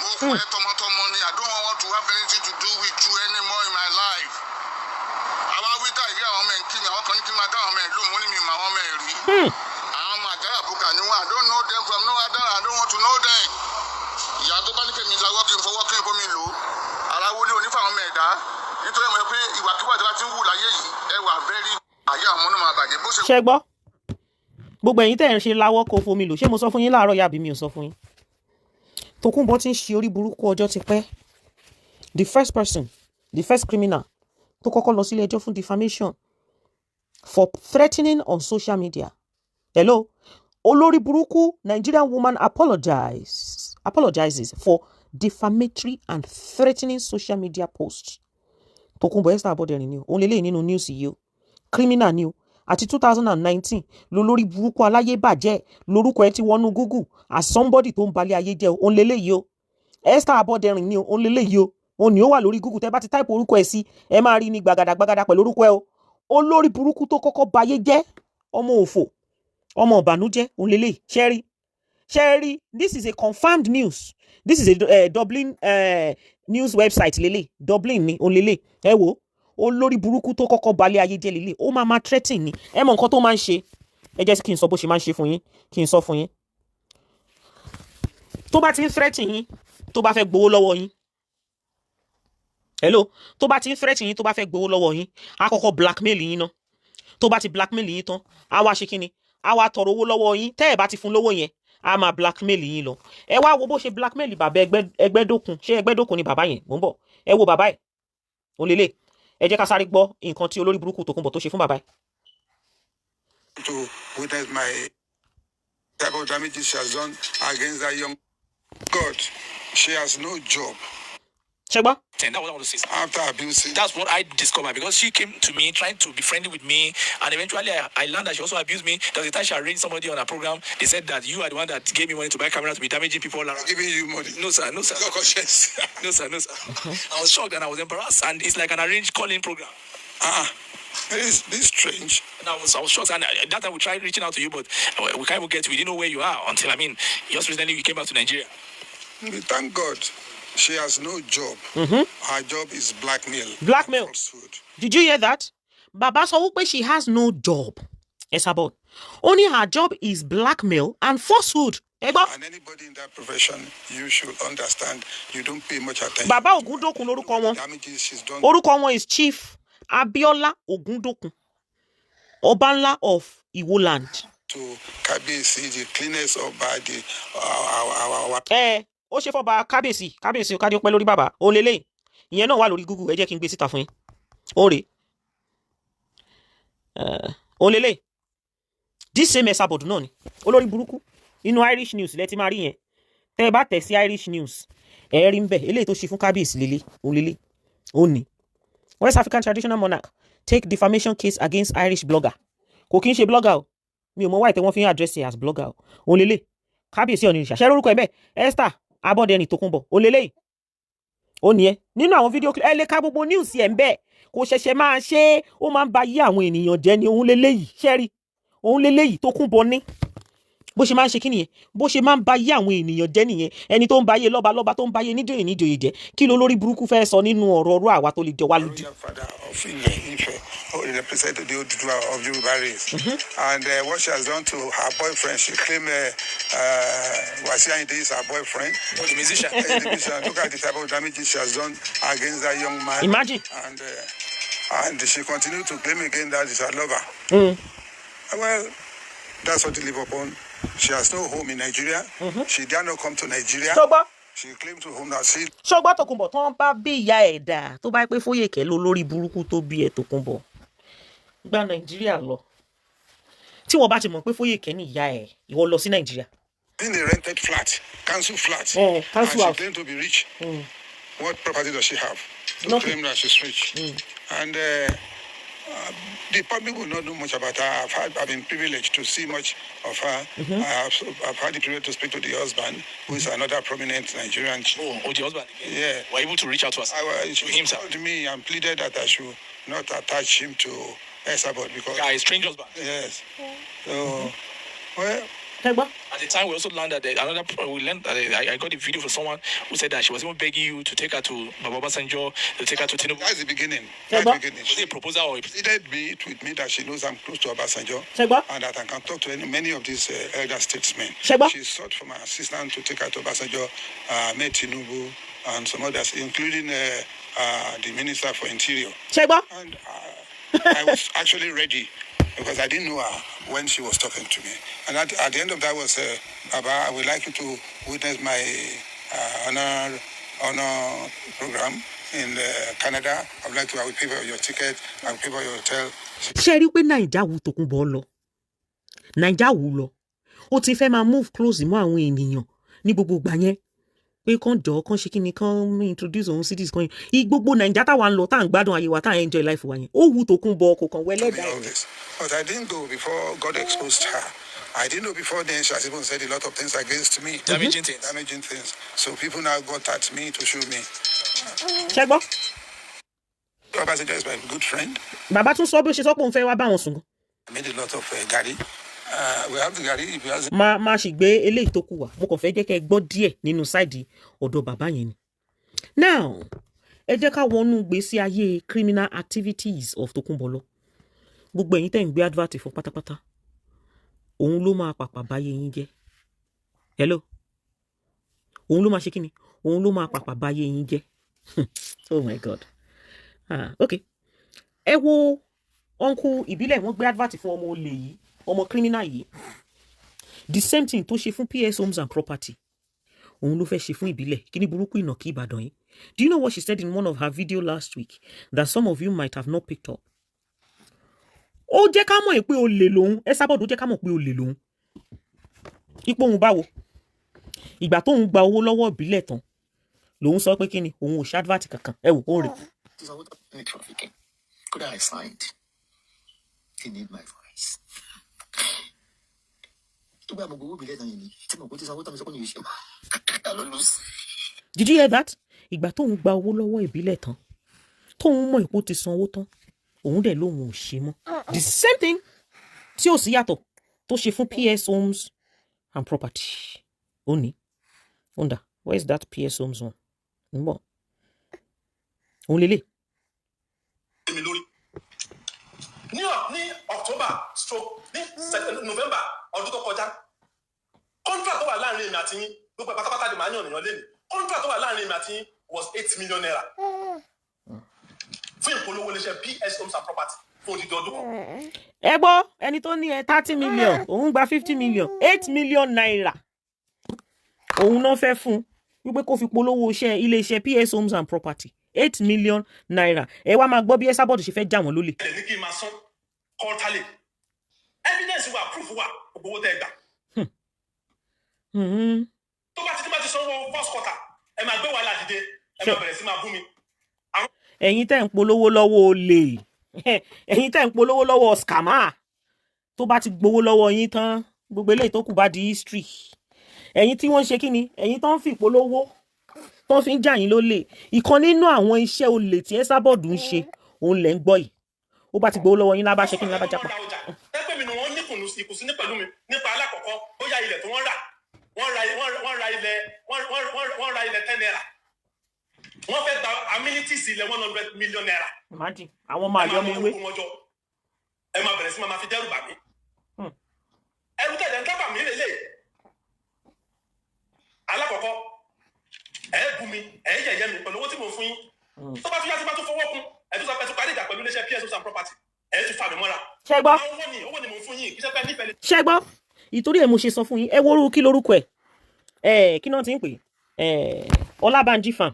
Speaker 5: Mo kọ ẹ tọmọtọmọ ni I don't want to have anything to do with you anymore in my life. Àwa wíta ìrí àwọn ọmọ ẹ̀ kí mi, àwọn kan ní kí n máa dá àwọn ọmọ ẹ̀ lóhùn, mo ní mi mà àwọn ọmọ ẹ̀ rí. Àwọn ọmọ àjàrà bùkà ni wọn, I don't know them from no other, I don't want to know them. Ìyá tó bá ní kèmí lawọ́ kí n fọwọ́ kí n bómi lò ó. Ara wọlé onífà àwọn ọmọ ẹ̀dá. Nítorí mo pé ìwàkiwà tí wọ́n ti ń wù láyé yìí, ẹ wà very àyà àwọn ọmọ náà bàjẹ́ bó ṣe.
Speaker 2: Ṣé gbọ́? Gbogbo ẹ̀yin tẹ́ ẹ̀ ń ṣe láwọ́ kó fomi lò. Ṣé mo sọ fún yín láàárọ̀ yàbí mi ò sọ fún yín? Tòkunbọ̀ ti ń ṣe orí burúkú ọjọ́ ti pẹ́. The first person, the first criminal tó kọ́kọ́ lọ sílé ẹjọ́ fún defamation for threatening on social media. Hello? Olórí burúkú Nigerian woman apologizes for defamatory and threatening social media posts. Tòkunbọ̀ Esabod ni o. Òun lélẹ́yìn nínú news yìí o. Criminal ni o. Àti 2019 lórí burúkú aláyé bàjẹ́ lórúkọ ẹ ti wọnú Google as somebody tó ń balẹ̀ ayé jẹ́ o. Òun lélẹ́yìí o. Esabod ni o. Òun lélẹ́yìí o. Òun ni ó wà lórí Google tẹ́ bá ti type orúkọ ẹ sí ẹ máa rí ní gbàgàdà pẹ̀lú orúkọ ẹ o. Olórí burúkú tó kọ́kọ́ bayé jẹ́ ọmọ òfò ọmọ ìbànújẹ́ òun lélẹ́yìí ṣẹ́rí this is a confirmed news. This is a Dublin news website lélẹ́yìí Dublin ni òun lélẹ́yìí ẹ wò olórí burúkú tó kọ́kọ́ balẹ̀ ayé jẹ́ lélẹ́yìí ó máa threaten ni ẹ mọ nǹkan tó máa ń ṣe ẹ jẹ́ kí n sọ bó ṣe máa ń ṣe fún yín kí n sọ fún yín tó bá ti ń threaten yín tó bá fẹ́ gbowó lọ́wọ́ yín hello tó bá ti ń threaten yín tó bá fẹ́ gbowó lọ́wọ́ yín á kọ́kọ́ blackmail yín ná tó bá ti blackmail yín tán á wá ṣe kíni á wá tọrọ owó lọ́wọ́ yín tẹ́ ẹ̀ bá ti fún lówó yẹn á máa blackmail yín lọ ẹ wá wo bó ṣe blackmail bàbá Ẹgbẹ́dókun ṣé Ẹgbẹ́dókun ni bàbá yẹn mò ń bọ̀ ẹ wo bàbá ẹ̀ ó lélẹ̀ ẹ jẹ́ ká sáré gbọ́ nǹkan tí olórí burúkú Tòkunbọ̀ tó ṣe fún bàbá ẹ̀.
Speaker 5: To witness my type of damages she has done against that young God. She has no job.
Speaker 2: Ṣẹ́gbọ́.
Speaker 6: That was what I want to say.
Speaker 5: After abusing.
Speaker 6: That's what I discovered because she came to me trying to be friendly with me, and eventually I learned that she also abused me. There was a time she arranged somebody on her program. They said that you are the one that gave me money to buy cameras to be damaging people all around.
Speaker 5: Giving you money.
Speaker 6: No, sir. No, sir.
Speaker 5: No conscience.
Speaker 6: No, sir. No, sir. I was shocked and I was embarrassed, and it's like an arranged calling program.
Speaker 5: This is strange.
Speaker 6: And I was shocked, and that time we tried reaching out to you, but we can't even get you. We didn't know where you are until just recently we came back to Nigeria.
Speaker 5: We thank God. She has no job. Her job is blackmail.
Speaker 2: Blackmail. Did you hear that? Baba sọ wípé she has no job. Esabod. Only her job is blackmail and falsehood.
Speaker 5: And anybody in that profession, you should understand, you don't pay much attention.
Speaker 2: Baba Ogundokun lórúkọ wọn.
Speaker 5: Damages she's done.
Speaker 2: Orúkọ wọn is Chief Abiola Ogundokun. Obanla of Iwoland.
Speaker 5: To Kabiyesi, the cleanest of body.
Speaker 2: Ó ṣe fọba kábíyèsí kádé pẹ́ lórí bàbá ó lélẹ̀ ìyẹn náà wà lórí Google ẹ jẹ́ kí n gbé síta fún yín ó rè ó lélẹ̀ this same Esabod náà ni olórí burúkú inú Irish News lẹ́tí máa rí yẹn tẹ́ ẹ bá tẹ̀ sí Irish News ẹ rí ń bẹ̀ eléyìí tó ṣe fún kábíyèsí lélẹ̀ ó ní West African traditional monarch take defamation case against Irish blogger kò kí ń ṣe blogger o mi ò mọ wáyé tẹ́ wọ́n fi ń address as blogger o ó lélẹ̀ kábíyèsí ọ̀nà ìṣàṣẹ́ lórúkọ ẹ̀ bẹ́ẹ̀ Esther Abọ́dẹrìn Tòkunbọ̀ ó lélẹ́yìí ó ní ẹ nínú àwọn fídíò ẹ lè ka gbogbo news ẹ̀ ń bẹ́ẹ̀ kò ṣẹ̀ṣẹ̀ máa ṣe é ó máa ń ba yí àwọn ènìyàn jẹ́ ni òun lélẹ́yìí ṣẹ́rí òun lélẹ́yìí Tòkunbọ̀ ní bó ṣe máa ń ṣe kí nìyẹn bó ṣe máa ń ba yí àwọn ènìyàn jẹ́ nìyẹn ẹni tó ń ba yé lọ́ba tó ń ba yé níjòyè jẹ́ kí ló lórí burúkú fẹ́ sọ nínú ọ̀rọ̀ ọ̀rọ̀ àwa tó lè jọ wá lójú.
Speaker 5: Represent the Oduduwa of Yoruba race. And what she has done to her boyfriend, she claimed Wasiu Ayinde is her boyfriend.
Speaker 6: Oh, the musician.
Speaker 5: Look at the type of damages she has done against that young man.
Speaker 2: Imagine.
Speaker 5: And she continued to claim again that is her lover. Well, that's what they live upon. She has no home in Nigeria. She dare not come to Nigeria. She claimed to home that she.
Speaker 2: Ṣọgbà Tòkunbọ̀ tó ń bá bí ìyá ẹ̀ dà tó bá pé Fóyèkẹ́ ló lórí burúkú tó bí ẹ̀ Tòkunbọ̀ gba Nàìjíríà lọ tí wọ́n bá ti mọ̀ pé Fóyèkẹ́ ní ìyá ẹ̀ ìwọ lọ sí Nàìjíríà.
Speaker 5: In a rented flat, council flat.
Speaker 2: Council
Speaker 5: and she
Speaker 2: house.
Speaker 5: claimed to be rich. What property does she have? To
Speaker 2: Nothing.
Speaker 5: claim that she's rich. And the public will not know much about her. I've been privileged to see much of her. I've had the privilege to speak to the husband, who is another prominent Nigerian.
Speaker 6: Oh, the husband again?
Speaker 5: Yeah.
Speaker 6: Were able to reach out to us?
Speaker 5: To him, sir. To me and pleaded that I should not attach him to Esabod because.
Speaker 6: A strange husband.
Speaker 5: Yes. So Well,
Speaker 6: At the time, we also learned that I got a video from someone who said that she was even begging you to take her to Baba Sanjo, to take her to Tinubu.
Speaker 5: that's the beginning.
Speaker 6: Was it a proposal or a...
Speaker 5: She did me with me that she knows I'm close to Obasanjo and that I can talk to many of these elder statesmen. She sought for my assistant to take her to Obasanjo, met Tinubu and some others, including the Minister for Interior. And I was actually ready because I didn't know her when she was talking to me. And at the end of that was, Baba, I would like you to witness my honor program in Canada. I would like to, I will pay for your ticket, I will pay for your hotel.
Speaker 2: Ṣé rí pé Naija wù Tókunbọ̀ lọ. Naija wù lọ. Ó ti fẹ́ máa move close mọ́ àwọn ènìyàn ní gbogbo ìgbà yẹn. Pé kàn jọ kàn ṣe kíni kàn introduce òun cities kan. Gbogbo Naija tá wà ń lọ tá ń gbádùn ayé wa tá ń enjoy life wa yẹn. Ó wù Tókunbọ̀ kò kàn wẹlẹ dá.
Speaker 5: But I didn't go before God exposed her. I didn't know before then she has even said a lot of things against me.
Speaker 6: Damaging things.
Speaker 5: So people now got at me to show me.
Speaker 2: Ṣẹ́gbọ́.
Speaker 5: Obasanjo is my good friend.
Speaker 2: Bàbá tún sọ bí ó ṣe sọ pé òun fẹ́ wá bá wọn sùn.
Speaker 5: I made a lot of gari. We have the gari.
Speaker 2: Máa sì gbé eléyìí tó kù wá. Mo kàn fẹ́ jẹ́ kẹ́ gbọ́ díẹ̀ nínú side ọ̀dọ̀ bàbá yẹn ni. Now, ẹ jẹ́ ká wọnú gbésí ayé criminal activities of Tókunbọ̀ lọ. Gbogbo ẹ̀yin tẹ́ ń gbé advert fún pátápátá. Òun ló máa pàpà báyé yín jẹ́. Hello. Òun ló máa ṣe kíni? Òun ló máa pàpà báyé yín jẹ́. Oh my God. Okay. Ẹ wo uncle ìbílẹ̀ wọ́n gbé advert fún ọmọ olè yìí, ọmọ criminal yìí. The same thing tó ṣe fún PS Homes and Property. Òun ló fẹ́ ṣe fún ìbílẹ̀. Kíni burúkú ìnàkí Ìbàdàn yìí. Do you know what she said in one of her video last week that some of you might have not picked up? Ó jẹ́ ká mọ̀ pé olè lòun. Esabod ó jẹ́ ká mọ̀ pé olè lòun. Ipò òun báwo? Ìgbà tó ń gba owó lọ́wọ́ ìbílẹ̀ tán lòun sọ pé kíni òun ò ṣe advert kankan. Ẹ wò ó rè.
Speaker 7: Could I signed? He need my voice.
Speaker 2: Did you hear that? Ìgbà tó ń gba owó lọ́wọ́ ìbílẹ̀ tán tó ń mọ̀ ipò ti san owó tán òun dẹ̀ lóun ò ṣe mọ́. The same thing tí ò sí yàtọ̀ tó ṣe fún PS Homes and Property. Ó ní. Onda, where is that PS Homes one? Nbọ̀. Òun lélẹ̀.
Speaker 6: Ní October ní November ọdún tó kọjá contract tó wà láàrin èmi àti yín gbogbo pátápátá di máa ń yàn nìyàn lẹ́nu contract tó wà láàrin èmi àti yín was 8 million naira fún ìpolówó iléeṣẹ́ PS Homes and Property fún odidi ọdún kan.
Speaker 2: Ẹ gbọ́ ẹni tó ní 30 million òun gba 50 million 8 million naira òun náà fẹ́ fún wípé kó fi polówó iléeṣẹ́ PS Homes and Property 8 million naira. Ẹ wá máa gbọ́ bí Esabod ṣe fẹ́ já wọn lólè.
Speaker 6: Ẹ ní kí n máa san quarterly evidence wa proof wa gbogbo owó tẹ́ gbà. Tó bá ti sanwó first quarter ẹ máa gbé wàhálà dìde ẹ máa bẹ̀rẹ̀ sí máa bú mi.
Speaker 2: Ẹ̀yin tẹ́ ń polówó lọ́wọ́ olè ẹ̀yin tẹ́ ń polówó lọ́wọ́ scammer tó bá ti gbowó lọ́wọ́ yín tán gbogbo eléyìí tó kù bá di history. Ẹ̀yin tí wọ́n ṣe kíni ẹ̀yin tó ń fi polówó tó fi ń jà yín lólè. Ìkan nínú àwọn iṣẹ́ olè tí Esabod ń ṣe òun lẹ̀ ń gbọ́ yìí. Ó bá ti gbowó lọ́wọ́ yín lábá ṣe kíni lábá japa.
Speaker 6: Tẹ́pẹ́ mi ni wọ́n ní ìkùnsí ní pẹ̀lú mi nípa alákọ̀ọ́kọ́ bóyá ilẹ̀ tó wọ́n rà wọ́n ra ilẹ̀ 10 naira. Wọ́n fẹ́ gba amenities ilẹ̀ 100 million naira.
Speaker 2: Imagine àwọn máa yọ ọmọ ewé.
Speaker 6: Ẹ máa bẹ̀rẹ̀ sí máa fi dẹ́rù bà mí. Ẹrù tẹ̀lé ń dábàá mi lélẹ̀. Alákọ̀ọ́kọ́ ẹ bú mi ẹ yẹ̀yẹ́ mi pẹ̀lú owó tí mo fún yín. Tó bá tún yá tí bá tún fọwọ́ kún ẹ tún sọ pé tún parí ìjà pẹ̀lú iléeṣẹ́ PS Homes and Property ẹ tún fa mi mọ́ra.
Speaker 2: Ṣẹ́gbọ́.
Speaker 6: Owó ni mo fún yín kí ṣe fẹ́ nífẹ̀ẹ́.
Speaker 2: Ṣẹ́gbọ́. Ìtorí ẹ̀ mo ṣe sọ fún yín ẹ wo kí lórúkọ ẹ̀ kí náà ti ń pè Ọlábánjí fan.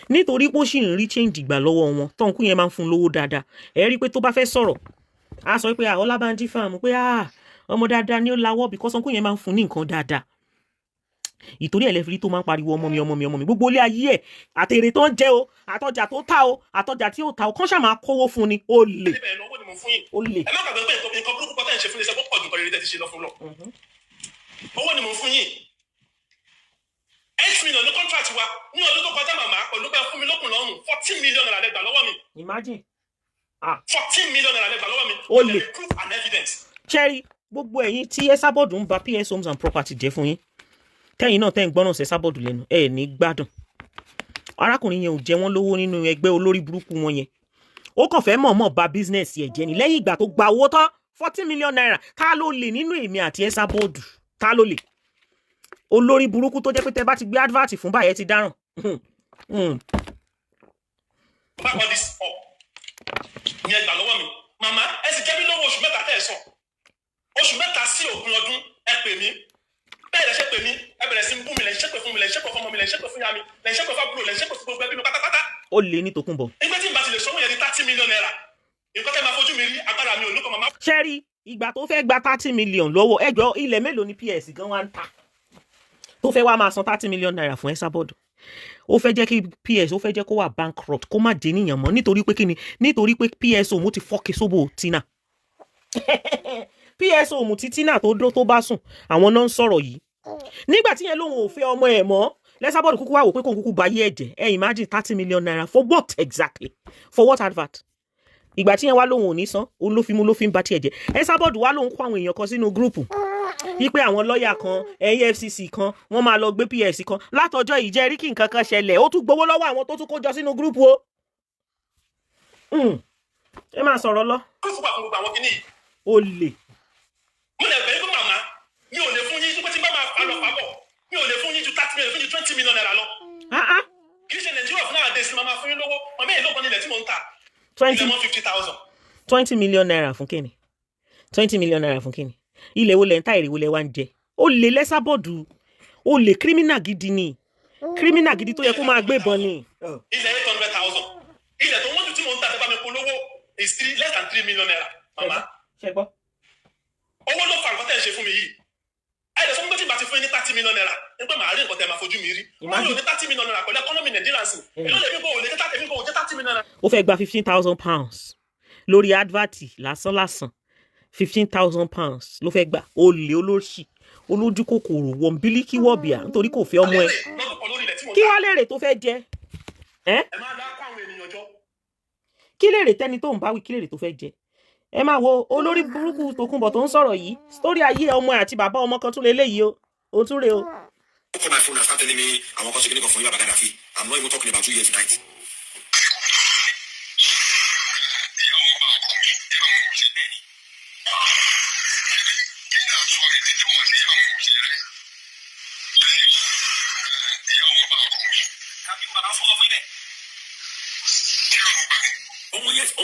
Speaker 2: Nítorí pé ó sì ń rí change ìgbà lọ́wọ́ wọn tọ́nkú yẹn máa ń fún lówó dáadáa ẹ rí pé tó bá fẹ́ sọ̀rọ̀ á sọ pé Ọlábánjí fan pé ọmọ dáadáa ni ó lawọ́ because tọ́nkú yẹn máa ń fún ní nǹkan dáadáa. Ìtorí ẹ̀lẹ́fìrí tó máa ń pariwo ọmọ mi gbogbo ilé ayé ẹ̀ àtèrè tó ń jẹ́ o àtọjà tó ta o àtọjà tí ó ta o kán ṣáà máa kówó fún ni ó lè.
Speaker 6: Ó lè. Ẹ má gbàgbé pé nǹkan burúkú pátá ń ṣe fún iléeṣẹ́ pọ̀ jù nǹkan rere tẹ́ ti ṣe lọ fún lọ. Owó ni mo fún yín. 8 million ní contract wa ní ọdún tó kọjá màmá pẹ̀lú pé fún mi lókun lọ́rùn 14 million naira lẹ́gbàá lọ́wọ́ mi.
Speaker 2: Imagine.
Speaker 6: 14 million naira lẹ́gbàá lọ́wọ́ mi.
Speaker 2: Ó lè.
Speaker 6: Proof and evidence.
Speaker 2: Cherry gbogbo ẹ̀yin tí Esabod ń ba PS Homes and Property jẹ́ fún yín tẹ́yìn náà tẹ́ ń gbọ́ràn sí Esabod lẹ́nu ẹ̀ ní gbádùn arákùnrin yẹn ò jẹ wọ́n lówó nínú ẹgbẹ́ olórí burúkú wọn yẹn ó kàn fẹ́ mọ̀ọ́mọ̀ ba business ẹ̀ jẹ́ ni lẹ́yìn ìgbà tó gba owó tán 40 million naira ká ló lè nínú èmi àti Esabod ká ló lè olórí burúkú tó jẹ́ pé tẹ́ bá ti gbé advert fún báyẹn ti dáràn.
Speaker 6: back all this up ní ẹgbà lọ́wọ́ mi màmá ẹ sì jẹ́ mi lọ́wọ́ oṣù mẹ́ta tẹ́ ẹ sàn oṣù mẹ́ta sí òpin ọdún ẹ pè mí bẹ́ẹ̀ lẹ ṣe pè mí ẹ bẹ̀rẹ̀ sí ń bú mi lẹ ń ṣépè fún mi lẹ ń ṣépè fún ọmọ mi lẹ ń ṣépè fún ìyá mi lẹ ń ṣépè fún àbúrò lẹ ń ṣépè fún gbogbo ẹbí mi pátápátá.
Speaker 2: ó lè ní Tòkunbọ̀.
Speaker 6: nígbà tí n bá ti lè sọ wọ́n yẹn ní 30 million naira nǹkan tẹ́ máa fojú mi rí agbára mi ò ní kọ́ màmá.
Speaker 2: ṣẹ́rí ìgbà tó fẹ́ gba 30 million lọ́wọ́ ẹjọ́ ilẹ̀ mélòó ni PS gan wá ń ta tó fẹ́ wá máa san 30 million naira fún Esabod ó fẹ́ jẹ́ kí PS ó fẹ́ jẹ́ kó wà bankrupt kó má jẹ́ níyàn mọ́ nítorí pé kíni nítorí pé PSO mo ti fọ́ọ̀kì sóbò Tina PSO mo ti Tina tó dó tó bá sùn àwọn náà ń sọ̀rọ̀ yìí nígbà tí yẹn lóhun ò fẹ́ ọmọ ẹ̀ mọ́ Esabod kúkú wá wò pé kóun kúkú ba yé ẹ̀jẹ̀ ẹ imagine 30 million naira for what exactly for what advert ìgbà tí yẹn wá lóhun ò ní san òun ló fi ń ba tiẹ̀ jẹ́ Esabod wá lóhun kó àwọn èèyàn kan sínú gúrùpù wípé àwọn lọ́ọ̀yà kan EFCC kan wọ́n máa lọ gbé PS kan látọjọ́ yìí jẹ́ rí kí nǹkan kan ṣẹlẹ̀ ó tún gbowó lọ́wọ́ àwọn tó tún kó jọ sínú gúrùpù o. ẹ máa sọ̀rọ̀ lọ.
Speaker 6: kó fún gbogbo àwọn kìíní.
Speaker 2: o lè.
Speaker 6: mo lè bẹ̀rẹ̀ fún màmá mi ò lè fún yín pé tí bá máa lọ pàbọ̀ mi ò lè fún yín ju 30 million fún yín 20 million naira lọ. kì í ṣe Nàìjíríà fún àdé sí máa fún yín lówó màmá èyí lóògùn nílẹ̀ tí mò ń ta. 50,000.
Speaker 2: 20 million naira fún kíni 20 million naira fún kíni ilẹ̀ wo lẹ̀ ń ta èrè wo lẹ̀ wá ń jẹ ó lè l'Esabod ó lè kírímínà gidi ni kírímínà gidi tó yẹ kó máa gbébọn ni.
Speaker 6: ilẹ̀ 800,000 ilẹ̀ tó wọ́n jù tí mò ń ta tẹ́fà mi polówó is less than 3 million naira mama.
Speaker 2: ṣe gbọ́.
Speaker 6: owó ló fa nǹkan tẹ́ ẹ ṣe fún mi yìí ẹ lè sọ pé tí bá ti fún yín ní 30 million naira ní pé màá rí nǹkan tẹ́ ẹ máa fojú mi rí wọ́n lò ní 30 million naira pẹ̀lú economy Nigeria sí èló lè fi bò lè jẹ́ 30 million naira.
Speaker 2: ó fẹ́ gba 15,000 pounds lórí advert lásán 15,000 pounds ló fẹ́ gbà olè olóṣì olójú kòkòrò wọ̀n bílíkì wọ̀bìà nítorí kò fẹ́ ọmọ ẹ̀ kí wá lèrè tó fẹ́ jẹ
Speaker 6: ẹ máa dá kó àwọn ènìyàn jọ.
Speaker 2: kí lèrè tẹ́ni tó ń bá wí kí lèrè tó fẹ́ jẹ ẹ máa wo olórí burúkú Tòkunbọ̀ tó ń sọ̀rọ̀ yìí sítórí ayé ọmọ ẹ̀ àti bàbá ọmọ kan tún lè léyìí o tún rè o.
Speaker 8: Call my phone and start telling me I want to for you about Gaddafi. I'm not even talking about 2 years tonight.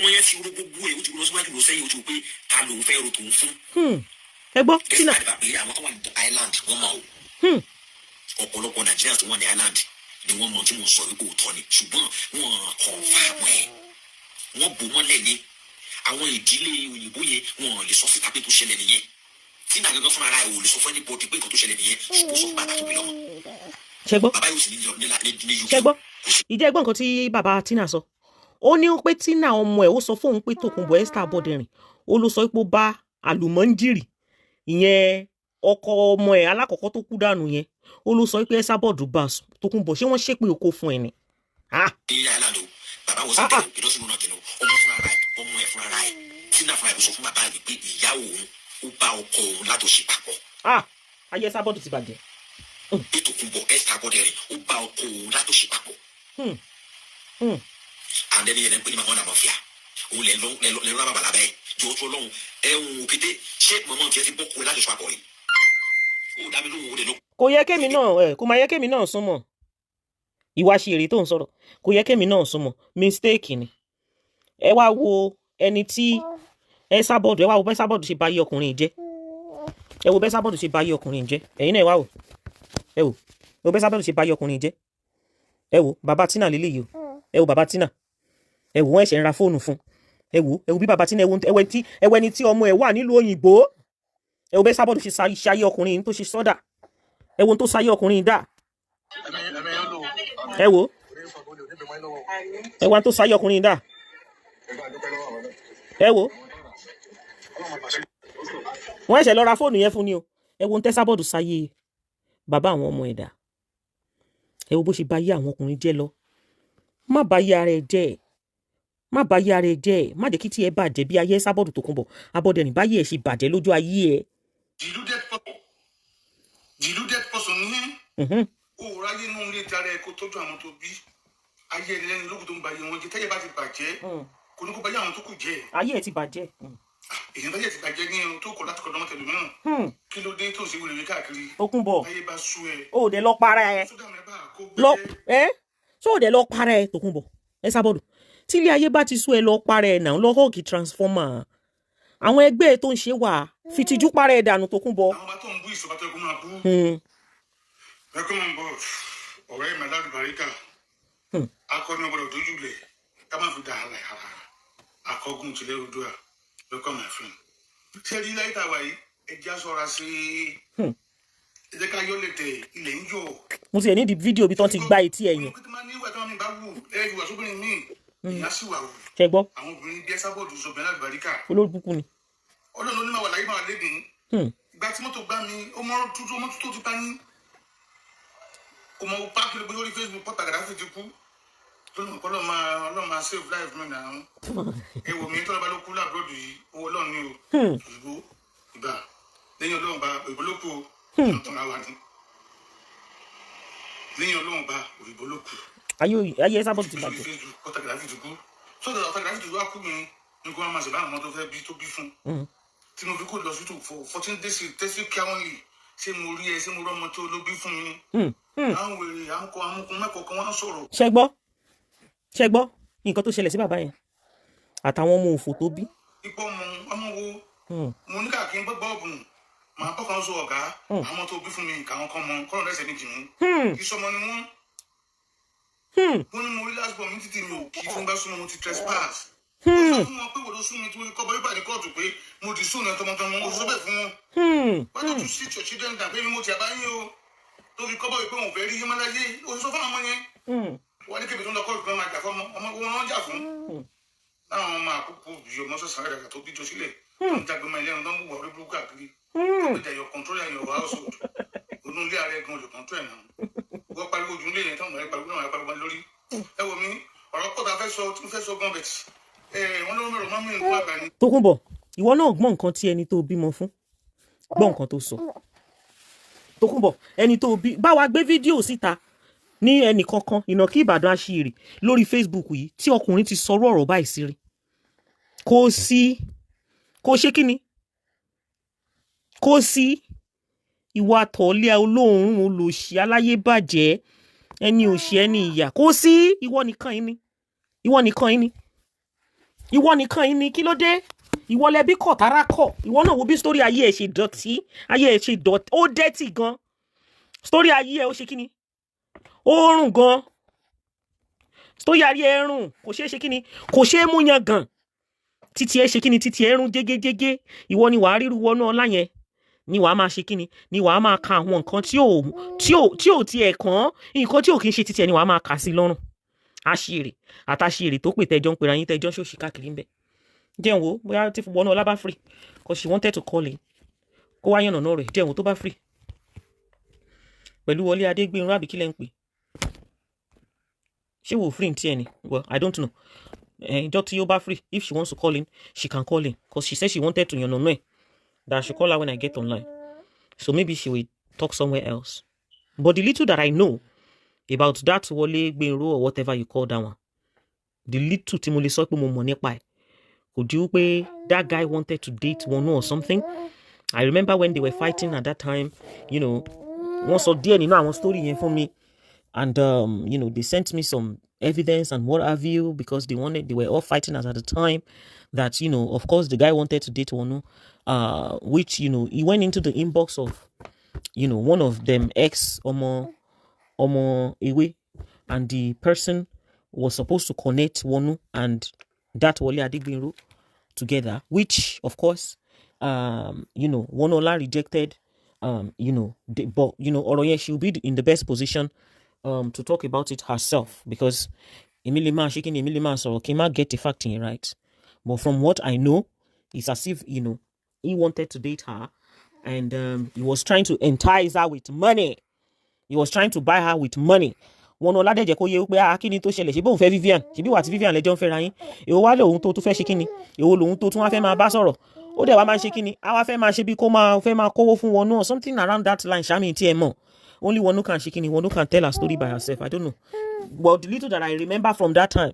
Speaker 8: ọmọ yẹn ti ro gbogbo ẹ o ti lọ síwájú lọ sẹ́yìn o ti rò pé ta ló ń fẹ́ ro tó ń fún.
Speaker 2: ẹ gbọ́ Tina.
Speaker 8: àwọn tó wà ní island wọ́n mọ̀ o ọ̀pọ̀lọpọ̀ Nigerians tó wà ní island ni wọ́n mọ̀ tí mo sọ wípé òótọ́ ni ṣùgbọ́n wọ́n confirm ẹ̀ wọ́n bò wọ́n lẹ́ni àwọn ìdílé òyìnbó yẹn wọ́n lè sọ síta pé tó ṣẹlẹ̀ nìyẹn Tina gẹ́gẹ́ fúnra rẹ̀ ò lè sọ fún anybody pé nǹkan tó ṣẹlẹ̀ nìyẹn ṣùgbọ́n sọ fún bàbá tó bí lọ́mọ.
Speaker 2: ṣẹgbọ́
Speaker 8: bàbá yóò sì ní UK.
Speaker 2: ṣẹgbọ́ ìjẹ́ ẹgbọ́n nǹkan tí bàbá Tina sọ ó ní pé Tina ọmọ ẹ̀ ó sọ fóun pé Tòkunbọ̀ Esabod rìn ó ló sọ pé ó bá àlùmọ́ńjìrì ìyẹn ọkọ ọmọ ẹ̀ alákọ̀ọ́kọ́ tó kú dànù yẹn ó ló sọ pé Esabod bá Tòkunbọ̀ ṣé wọ́n ṣépè oko fún ẹ ni.
Speaker 8: bàbá wọ sí tẹ̀lé ìdọ́sùn náà tẹ̀lé ọmọ fúnra rẹ̀ ọmọ ẹ̀ fúnra rẹ̀ Tina fúnra rẹ̀ sọ fún bàbá rẹ̀ pé ìyá òun ó bá ọkọ òun látòṣe papọ̀.
Speaker 2: ayé Esabod ti bàjẹ́.
Speaker 8: bí Tòkunbọ̀ Esabod rẹ̀ ó bá ọkọ òun látòṣe papọ̀. àndẹ́ni yẹn ń pè ní màmá ọ̀nà mọ́fíà òun lè lọ́ọ́ bàbá làbẹ́ jọ tó lọ́hùn ẹ̀hún òkété ṣé mọ̀mọ́ tiẹ̀ ti bọ́ kó láti sọ àpọ̀ rẹ̀ ó dá mi lóhùn ó lè lọ.
Speaker 2: kò yẹ kémi náà kò máa yẹ kémi náà súnmọ́ ìwà ṣèrè tó ń sọ̀rọ̀ kò yẹ kémi náà súnmọ́ mistake ni ẹ wá wo ẹni tí Esabod ẹ wá wo bẹ́ Esabod ṣe báyé ọkùnrin jẹ́ ẹ wo bẹ́ Esabod ṣe báyé ọkùnrin jẹ́ ẹ̀yin náà ẹ wá wò ẹ wo bẹ́ Esabod ṣe báyé ọkùnrin jẹ́ ẹ wo bàbá Tina lélẹ́yìí o ẹ wo bàbá Tina ẹ wo wọ́n ẹ̀ṣẹ̀ ń ra fóònù fún ẹ wo bí bàbá Tina ẹ wo ẹni tí ọmọ ẹ wà nílùú òyìnbó ẹ wo bẹ́ Esabod ṣe ṣayé ọkùnrin tó ṣe sọ́dà ẹ wo tó ṣayé ọkùnrin dà ẹ wo tó ṣayé ọkùnrin dà ẹ wo wọ́n ẹ̀ṣẹ̀ lọ ra fóònù yẹn fún ni o ẹ wo Esabod ṣayé bàbá àwọn ọmọ ẹ̀dá ẹ wo bó ṣe bá yé àwọn ọkùnrin jẹ́ lọ má bá yé ara ẹ jẹ́ má bá yé ara ẹ jẹ́ má jẹ́ kí tí ẹ bàjẹ́ bí ayé Esabod Tòkunbọ̀ abọ́dẹ̀rìn báyé ẹ ṣe bàjẹ́ lójú ayé ẹ
Speaker 5: deluded person ní o ráyé nínú ilé tara ẹ kó tọ́jú àwọn tó bí ayé ẹni lẹ́nu lókùn tó ń ba ayé wọn jẹ tẹ́yẹ bá ti bàjẹ́ kò ní kó bá yé àwọn tó kù jẹ́
Speaker 2: ayé ẹ ti bàjẹ́
Speaker 5: èèyàn báyẹ̀ ti bàjẹ́ ní ohun tó kọ̀ láti kọ́ dánmọ́tẹ̀ lómìnà kí ló dé tó ń ṣe wèrè káàkiri
Speaker 2: Tókunbọ̀
Speaker 5: ayé bá sú ẹ
Speaker 2: ó dẹ̀ lọ para ẹ ó dẹ̀ lọ para ẹ Tókunbọ̀ Esabod tí ilé ayé bá ti sú ẹ lọ para ẹ náà lọ họ́ọ̀kì transformer àwọn ẹgbẹ́ tó ń ṣe wà fìtìjú para ẹ dànù Tókunbọ̀.
Speaker 5: àwọn bá tó ń bú ìṣọba tó kún máa bú ẹkún mọ̀ ń bọ̀ ọ̀rẹ́ mi aládùbáríkà akọni ọgbọdọ̀ dójúlẹ̀ ká má fi dà á láì ara akọgun tìlẹ̀ odò à lọ́kọ̀ my friend. ṣé rí láyé tàwa yìí ẹja ṣọ́ra sí ẹ jẹ́ ká yọ lẹ́tẹ̀ ilẹ̀ ń yọ.
Speaker 2: mo ti ẹ̀ ní di fídíò bí tán ti gba etí ẹ̀yìn.
Speaker 5: olùkọ́ tí máa ní ìwà tí wọ́n mi bá wù ẹ ìwà sóbìnrin mi ìyá sì wà wù.
Speaker 2: ṣe gbọ́.
Speaker 5: àwọn obìnrin bí Esabod sọ̀bẹ̀ aládùbáríkà.
Speaker 2: olórúkú ni.
Speaker 5: ọlọ́run ló ní máa wà láyé máa lédè. ìgbà tí mọ́tò gbá mi ọmọ tuntun tó ti bá yín ọmọ páàkì ló gbé lórí Facebook pọ́tà Gaddafi ti kú ọlọ́run máa save life mi náà ewu mi tọ́lá bá ló kú lábúròdù yìí owó ọlọ́run ní o òyìnbó ìgbà lẹ́yìn ọlọ́run bá òyìnbó ló kú o tọ́lá wà ní lẹ́yìn ọlọ́run bá òyìnbó ló kú.
Speaker 2: ayé Esabod ti bàjẹ́.
Speaker 5: Facebook pọ́tà Gaddafi ti kú sọ́dọ̀ ọ̀tà Gaddafi ti wá kú mi ní kó wọ́n máa ṣe bá àwọn ọmọ tó fẹ́ bí tó bí fún tí mo fi kó lọ sí tù for 14 days tẹ́sí kí àwọn yìí ṣé mo rí ẹ ṣé mo rọ́mọ tó ló bí fún mi àwọn wèrè amúkun mẹ́kọ̀ọ́ kan wá sọ̀rọ̀.
Speaker 2: ṣe gbọ́ nǹkan tó ṣẹlẹ̀ sí bàbá yẹn àtàwọn ọmọ òfò tó bí.
Speaker 5: ipò ọmọ wo mo ní káàkiri ń gbọ́ ọ̀gùn màá bọ́ kan sọ ọ̀gá àwọn tó bí fún mi nǹkan kan mọ kọ́nà lẹ́sẹ̀ ní jìnnú kí sọmọ ni wọ́n ní mo rí last born mi títí mi ò kí fún bá súnmọ́ mo ti trespass ó sọ fún wọn pé wò ló sún mi tí mo fi kọ́ bọ́ yípa ní kóòtù pé mo ti sún ní tọmọtọmọ ó sọ bẹ́ẹ̀ fún wọn why don't you sit your children down pé mi mo ti àbáyé o tó fi kọ́ bọ́ yìí pé òun fẹ́ rí yín láyé ó sọ fún àwọn ọmọ yẹn wọ́n ní kébì tó ń lọ kọ́ọ̀tù kan máa jà fún ọmọ wọn jà fún láwọn ọmọ àkókò yìí ọmọ sọ̀sán rẹ̀ tó bí jọ sílẹ̀ tó ń jágbe máa ilé ẹran tó ń wọ̀ orí burúkú àkiri tó ń jà yọ control yẹn yọ household onú ilé ààrẹ gan yọ control ẹ̀ náà wọ́n pariwo ojú ilé yẹn tó ń wọ̀ ẹ́ pariwo náà pariwo lórí ẹ wò mí ọ̀rọ̀ pọ̀ta fẹ́ sọ gan bẹ̀tì wọ́n ló ń mẹ́rọ mọ́mí nǹkan àgbà ni.
Speaker 2: Tókunbọ̀ ìwọ náà gbọ́ nǹkan tí ẹni tó bímọ fún gbọ́ nǹkan tó sọ Tókunbọ̀ ẹni tó bí bá wa gbé fídíò síta ní ẹnì kankan ìnàkí Ìbàdàn àṣírí lórí Facebook yìí tí ọkùnrin ti sọ̀rọ̀ ọ̀rọ̀ báyìí sí rí kò ṣe kí ni kò sí ìwà tọ̀ọ́lẹ́ olóòórùn olòṣì aláyébàjẹ́ ẹni òṣì ẹni ìyà kò sí ìwọ nìkan yìí ni kí ló dé ìwọ lẹbi kọ tara kọ ìwọ náà wo bí sítórí ayé ẹ ṣe dọ̀tí ó dẹ́tì gan sítórí ayé ẹ ó ṣe kí ni ó rùn gan sítórí ayé ẹ rùn kò ṣeé ṣe kí ni kò ṣeé mú yan gan títí ẹ ṣe kí ni títí ẹ rùn jégéjégé ìwọ ni wàá ríru wọnú ọlá yẹn ni wàá máa ṣe kí ni wàá máa ka àwọn nǹkan tí ò tiẹ̀ kàn nǹkan tí ò kì í ṣe títí ẹ ni wàá máa kà sí lọ́rùn àṣírí àtàṣírí tó pè tẹjọ ń pera yín tẹjọ ṣòṣì káàkiri ń bẹ jẹun wo bóyá tí wọnú ọlá bá free cause she wanted to call in kó wá yànnà náà rẹ jẹun tó bá free pẹ̀lú Wọlé Adégbénró àbí kílẹ̀ ń pè ṣé wò free tí ẹ ni well I don't know ìjọ tí yóò bá free if she wants to call in she can call in cause she said she wanted to yànnà náà that I should call her when I get online so maybe she will talk somewhere else but the little that I know about that Wọlé Gbénró or whatever you call that one the little tí mo lè sọ pé mo mọ̀ nípa ẹ̀ kò di pé that guy wanted to date one or something. I remember when they were fighting at that time, wọ́n sọ díẹ̀ nínú àwọn story yẹn fún mi and they sent me some evidence and what have you because they were all fighting at the time that of course the guy wanted to date one which he went into the inbox of one of them ex ọmọ Ewe and the person was supposed to connect Wonu and that Wole Adegbenro together, which of course, Wonola rejected, but Oroye, she'll be in the best position to talk about it herself because Emilima so Kima get the fact in right. But from what I know, it's as if, he wanted to date her and he was trying to entice her with money. He was trying to buy her with money. Wọn náà ládẹ́jẹ́ kó yé wípé kíni tó ṣẹlẹ̀ ṣe bóun fẹ́ Vivian ṣe bí wà tí Vivian lẹ́jọ́ ń fẹ́ra yín èwo wá lòun tó tún fẹ́ ṣe kíni èwo lòun tó tún wá fẹ́ máa bá sọ̀rọ̀ ó dẹ̀ wá máa ṣe kí ni àwa fẹ́ máa ṣe bí kó máa fẹ́ máa kówó fún wọn náà something around that line ṣáàmì tí ẹ mọ̀ only one who can ṣe kí ni one who can tell her story by herself I don't know but the little that I remember from that time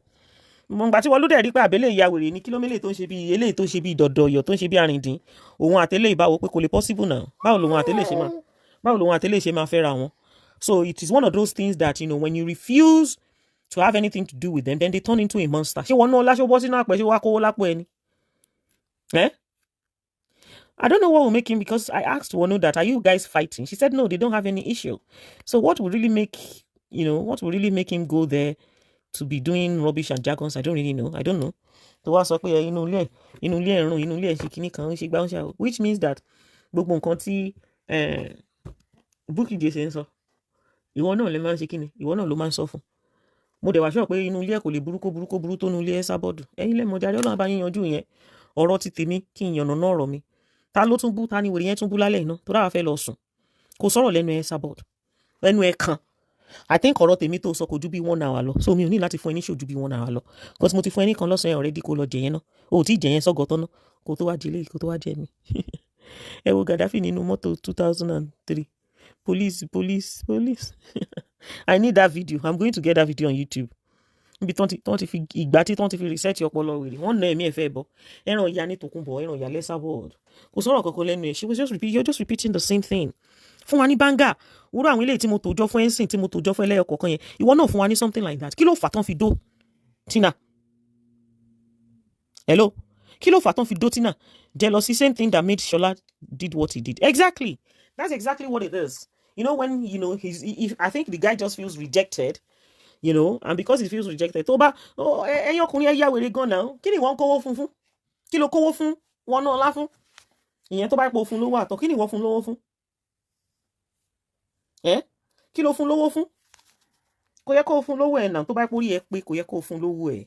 Speaker 2: mo gbà tí wọ́n ló dẹ̀ rí pé àbẹ́lẹ̀ ìyá wèrè ní kílómílẹ̀ tó ń ṣe bí eléyìí tó ń ṣe bí dọ̀dọ̀yọ̀ tó ń ṣe bí àrìndín òun àtẹ́lẹ̀ ìbáwo pé kò lè possible now báwo lòun àtẹ́lẹ̀ ṣe máa fẹ́ra wọn so it is one of those things that you know when you refuse to have anything to do with them then they turn into a monster ṣé wọn náà láṣọ bọ́ sínú àpẹ ṣé wàá kówó lápò ẹni I don't know what will make him because I asked Wonu that are you guys fighting she said no they don't have any issue so what would really make him go there to be doing rubbish and jargons I don't really know I don't know tó wá sọ pé inú ilé ẹ̀rùn inú ilé ṣe kinní kan ṣe gbá ń ṣe which means that gbogbo nǹkan tí Bukky Jesse ń sọ ìwọ náà lè máa ń ṣe kinní ìwọ náà ló máa ń sọ fún mo dẹ̀ wá sọ pé inú ilé ẹ̀ kò lè burú tó inú ilé Esabod ẹ̀yin lẹ́mọ̀ jáde Ọlọ́run bá yín yanjú yẹn ọ̀rọ̀ ti tèmi kí n yànnà náà ọ̀rọ̀ mi ta ló tún bú ta ni wèrè yẹn tún bú lálẹ́ iná tó dára fẹ́ lọ sùn kò sọ̀rọ̀ lẹ́nu Esabod lẹ́nu ẹ̀ kan I think ọ̀rọ̀ tèmi tó sọ kò ju bí 1 hour lọ so mi ò ní láti fún ẹ ní ṣojú bí 1 hour lọ because mo ti fún ẹ ní kan lọ́sàn yẹn already kó lọ jẹ yẹn náà o ò tí ì jẹ yẹn sọ́gọ̀ tán náà kó tó wá jẹ eléyìí kó tó wá jẹ mi ẹ wo Gaddafi nínú mọ́tò 2003 police I need that video I'm going to get that video on YouTube níbi tán ti fi ìgbà tí tán ti fi research ọpọlọ wèrè wọ́n ná ẹ̀mí ẹ̀fẹ́ bọ̀ ẹran ìyá ní Tòkunbọ̀ ẹran ìyá Esabod kò sọ̀rọ̀ kankan lẹ́nu ẹ̀ you're just repeating the same thing fún wa ní banga wúrọ̀ àwọn eléyìí tí mo tòjọ́ fún ẹ̀sìn tí mo tòjọ́ fún ẹlẹ́yọ̀ kọ̀ọ̀kan yẹn ìwọ náà fún wa ní something like that kí ló fà tán fi dó Tina hello kí ló fà tán fi dó Tina jealousy same thing that made Shola did what he did exactly that's exactly what it is you know when you know I think the guy just feels rejected you know and because he feels rejected tó bá ẹ̀yin ọkùnrin ẹ yá wèrè gan náà kí ni wọ́n kówó fún kí ló kówó fún wọn náà lá fún ìyẹn tó bá pò fún lówó àtọ̀ kí ni wọ́n fún lówó fún kí ló fún lówó fún kò yẹ kó fún lówó ẹ̀ náà tó bá porí ẹ pé kò yẹ kó fún lówó ẹ̀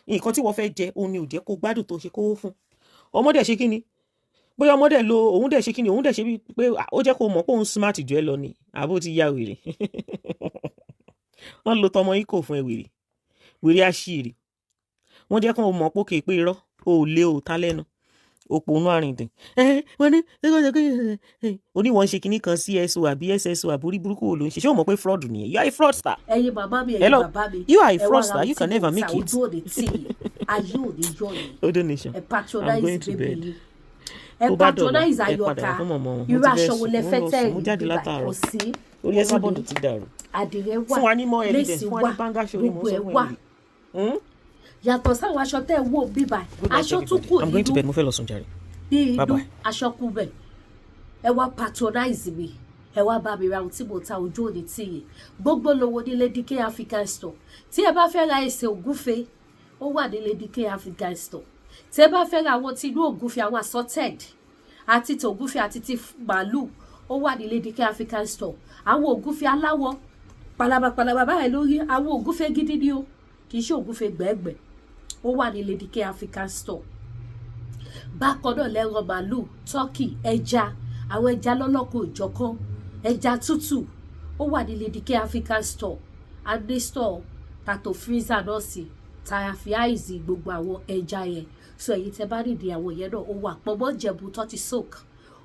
Speaker 2: nǹkan tí wọ́n fẹ́ jẹ òun ni ò jẹ́ kó gbádùn tó ṣe kówó fún ọmọdé ṣe kí ni bóyá ọmọdé lo òun dẹ̀ ṣe kí ni òun dẹ̀ ṣe pé ó jẹ́ kó mọ̀ pé òun smart jù ẹ lọ ni àbó ti ya wèrè wọ́n lo tọmọ yìí kò fún ẹ wèrè àṣírí wọ́n jẹ́ kó mọ̀ pé kè pé irọ́ o ò lé o ta lẹ́nu òpònú àrìndìn wọ́n ní oníwọ̀n ṣe kinní kan CSO àbí SSO àbúrí burúkú wo ló ń ṣe ṣé o mọ̀ pé fraud nìyẹn you are a fraudster.
Speaker 1: ẹ̀yin bàbá mi
Speaker 2: Hello.
Speaker 1: bàbá mi
Speaker 2: You are a fraudster. You can never make it.
Speaker 1: ojú òde tí ayé òde yọ ni
Speaker 2: Hold on, Nisha.
Speaker 1: ẹ
Speaker 2: I'm
Speaker 1: patronize
Speaker 2: going to
Speaker 1: baby
Speaker 2: bed.
Speaker 1: yìí
Speaker 2: Tó
Speaker 1: ẹ
Speaker 2: bá dọ̀la,
Speaker 1: patronize
Speaker 2: ẹ padà
Speaker 1: Àyọ̀ká
Speaker 2: fún mọ̀mọ́ wọn.
Speaker 1: irú
Speaker 2: Mo ti fẹ́
Speaker 1: aṣọ wo
Speaker 2: sùn,
Speaker 1: lẹ
Speaker 2: mo
Speaker 1: fẹ́
Speaker 2: lọ
Speaker 1: tẹ̀
Speaker 2: sùn, mo jáde
Speaker 1: yìí
Speaker 2: látàárọ̀.
Speaker 1: kò sí
Speaker 2: Orí Esabod ti dàrú.
Speaker 1: àdìrẹ wà
Speaker 2: Fún wa ní more evidence,
Speaker 1: lẹ́sìn
Speaker 2: fún wa
Speaker 1: wà
Speaker 2: ní banga show ni mo
Speaker 1: gbogbo
Speaker 2: sọ
Speaker 1: ẹ̀
Speaker 2: fún
Speaker 1: wà
Speaker 2: ẹ.
Speaker 1: yàtọ̀ sáwọn aṣọ tẹ́ ẹ wò bíbà
Speaker 2: Good night,
Speaker 1: aṣọ tún kù
Speaker 2: everybody. I'm going to
Speaker 1: nínú
Speaker 2: bed. Mo fẹ́ lọ sùn jàre.
Speaker 1: bí
Speaker 2: Bye
Speaker 1: inú
Speaker 2: bye.
Speaker 1: aṣọ kù bẹ̀ ẹ wá patronize mi ẹ wá bá mi ra ohun tí mo ta ojú òní tí yìí gbogbo lówó ní Lady K African Store tí ẹ bá fẹ́ ra ẹsẹ̀ ògúfe ó wà ní Lady K African Store tí ẹ bá fẹ́ ra àwọn tí inú ògúfe àwọn assorted àti ti ògúfe àti ti màálù ó wà ní Lady K African Store àwọn ògúfe aláwọ̀ palaba báyìí lórí àwọn ògúfe gidi ni o kì í ṣe ògúfe gbẹ̀gbẹ̀ ó wà ní Lady K African Store bákan náà lẹ́rọ màálù turkey ẹja àwọn ẹja lọ́lọ́kùn ìjọ̀kan ẹja tútù ó wà ní Lady K African Store adé store tato freezer náà sí tàyàfíàìsì gbogbo àwọn ẹja yẹn so èyí tẹ bá nídìí àwọn yẹn náà ó wà pọ̀mọ́ jẹ̀bù tó ti soak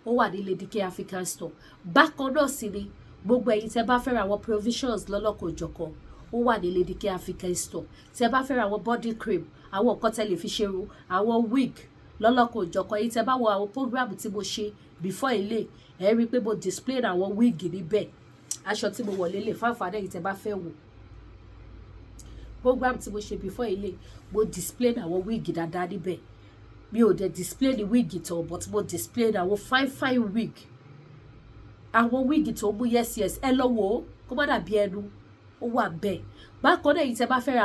Speaker 1: ó wà ní Lady K African Store bákan náà sì ni gbogbo èyí tẹ bá fẹ́ ra àwọn provisions lọ́lọ́kùn ìjọ̀kan ó wà ní Lady K African Store tẹ bá fẹ́ ra àwọn body cream àwọn nǹkan tẹ lè fi ṣerun àwọn wig lọ́lọ́kùn ìjọ̀kan èyí tẹ bá wo àwọn program tí mo ṣe before ilé ẹ rí i pé mo display àwọn wig níbẹ̀ aṣọ tí mo wọ̀ lélẹ̀ fáfáàdé yìí tẹ bá fẹ́ wò program tí mo ṣe before ilé mo display àwọn wig dáadáa níbẹ̀ mi ò dẹ̀ display ní wig tán but mo display àwọn fine wig àwọn wig tó mú yes ẹ lọ wò ó kó má dàbí ẹnu ó wà bẹ́ẹ̀ bákan náà yìí tẹ bá fẹ́ ra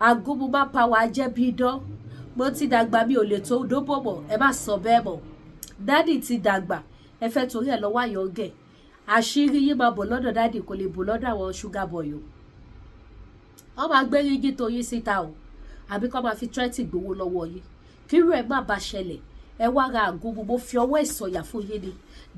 Speaker 1: agomuman power jẹ́ bí idán mo ti dàgbà mi ò lè tó dóbò mọ́ ẹ má sọ bẹ́ẹ̀ mọ́ dádì ti dàgbà ẹ fẹ́ torí ẹ̀ lọ́wọ́ àyọ̀ǹgẹ̀ àṣírí yìí máa bọ̀ lọ́dọ̀ dádì kò lè bọ̀ lọ́dọ̀ àwọn sugar boy o wọ́n máa gbé rígì tó yín síta o àbí kọ́ máa fi tírẹ́tì gbowó lọ́wọ́ yín kírú ẹ̀ má bá ṣẹlẹ̀ ẹ wá ra àgùnmu mo fi ọwọ́ ìsọ̀yà fún yín ni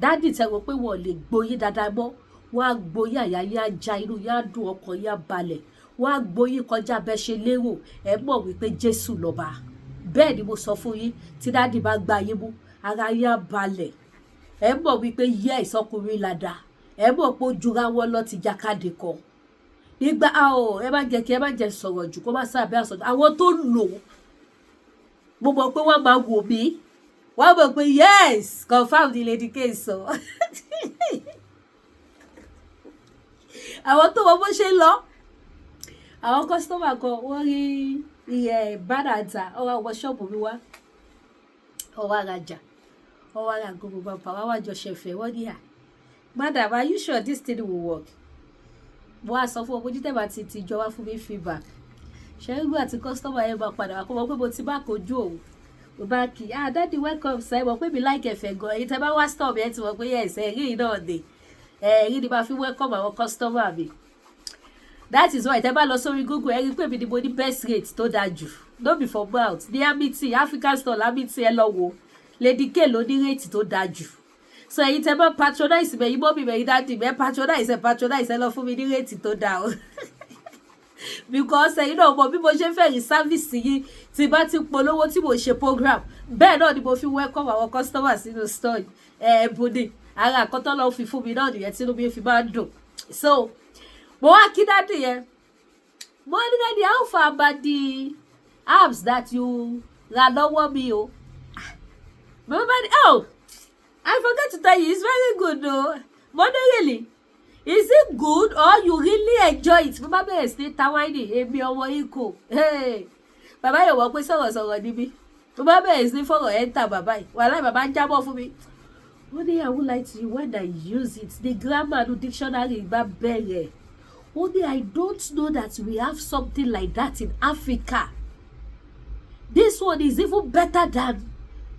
Speaker 1: dádì tẹ rò pé wọ́n lè gboyín dáadáa mọ́ wọ́n á gboyín àyà yín á já inú yín á dùn ọkàn yín á balẹ̀ wọ́n á gboyín kọjá bẹ́ẹ̀ ṣe lérò ẹ mọ̀ wípé Jésù lọ́ba bẹ́ẹ̀ ni mo sọ fún yín tí dáàdì bá gba yín mú ara yín á balẹ̀ ẹ mọ̀ wípé yẹ ìsọkùnrin ládàá ẹ mọ̀ pé ó jura wọn lọ ti jákàdé kan nígbà ẹ má jẹ sọ̀rọ̀ jù kó má sábẹ́ àsọ̀tọ̀ àwọn tó lò mo mọ̀ pé wọ́n máa wò mí wọ́n mọ̀ pé yes confam ni Lady K sọ àwọn tó wọ́n bó ṣe lọ àwọn kọ́sítọ́mà kan wọ́n rí iye bánàtà ọwọ́ àwọn ṣọ́ọ̀bù mi wá ọwọ́ arajà ọwọ́ ara gbogbo bàbá wa wájọ ṣẹ̀fẹ̀ wọ́n ní à madam are you sure this thing will work mo wá sọ fún ọmọ ojútẹ̀ bá ti jọ wá fún mi feedback ṣe é gbà tí kọ́sítọ́mà yẹn máa padà wá kó mọ̀ pé mo ti bá kojú òun mo bá kì í daddy welcome sir mọ̀ pé mi like ẹ̀fẹ̀ gan èyí tẹ́ bá wá store mi ẹ ti mọ̀ pé yes ẹ̀rí náà dé ẹ̀rí ni máa fi welcome àwọn kọ́sítọ́mà mi that is why tẹ́ bá lọ sórí Google ẹ rí pé mi ni mo ní best rate tó dáa jù no be for mouth ní amity African store amity ẹ lọ wo Lady K ló ní rate tó dáa jù so ẹ̀yin tẹ́ bá patronize mi ẹ̀yin mọ́ mi ẹ̀yin dáàdì mi ẹ patronize ẹ lọ fún mi ní rate tó dáa o because ẹ̀yin náà mọ̀ bí mo ṣe fẹ́ rí service yìí tí bá ti polówó tí mo ṣe program bẹ́ẹ̀ náà ni mo fi welcome àwọn customer sínú store ẹ̀bùnì ara àkọ́tọ́ lọ́ọ́ fi fún mi náà nìyẹn tí inú mi fi máa ń dùn so mo wá kí dáàdì yẹn mo ní dáàdì how far about the apps that you ra lọ́wọ́ mi o bàbá ní I forgot to tell you it's very good o mo ní really is it good or you really enjoy it bàbá bẹ̀rẹ̀ sí ní tawaini èmi ọmọ ikọ̀ bàbá yóò wọ́n pé sọ̀rọ̀sọ̀rọ̀ níbí bàbá bẹ̀rẹ̀ sí ní fọ̀rọ̀ enter bàbá yìí wàhálà bàbá ń jábọ̀ fún mi wọ́n ní I would like to when I use it the grammar no dictionary bá bẹ̀rẹ̀ wọ́n ní I don't know that we have something like that in Africa this one is even better than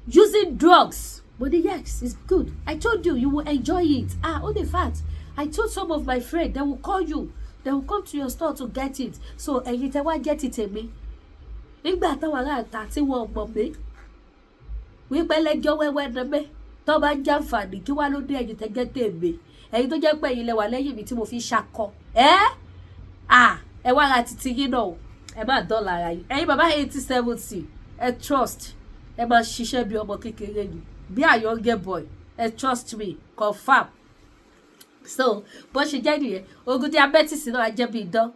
Speaker 1: using drugs but yes it's good I told you will enjoy it only fact I told some of my friends they will call you they will come to your store to get it so ẹ̀yin tẹ́ wá get it èmi nígbà táwọn aráàta tí wọ́n mọ̀ pé wípé lẹ́jọ́ wẹ́wẹ́ dẹ́gbẹ́ tó bá ń jàǹfààní kí wá ló dé ẹ̀yin tẹ́ gẹ́ tèmi ẹ̀yin tó jẹ́ pé ẹ̀yin lẹ wà lẹ́yìn mi tí mo fi ṣakọ ẹ wá ra títí yín náà ẹ má dọ́là ara yìí ẹ̀yin bàbá 80-70 ẹ trust ẹ máa ṣiṣẹ́ bí ọmọ kékeré ni bí àyọ̀ngẹ́ boy ẹ trust me confirm so bó ṣe jẹ́ nìyẹn ogun diabetes náà jẹ́ bí idán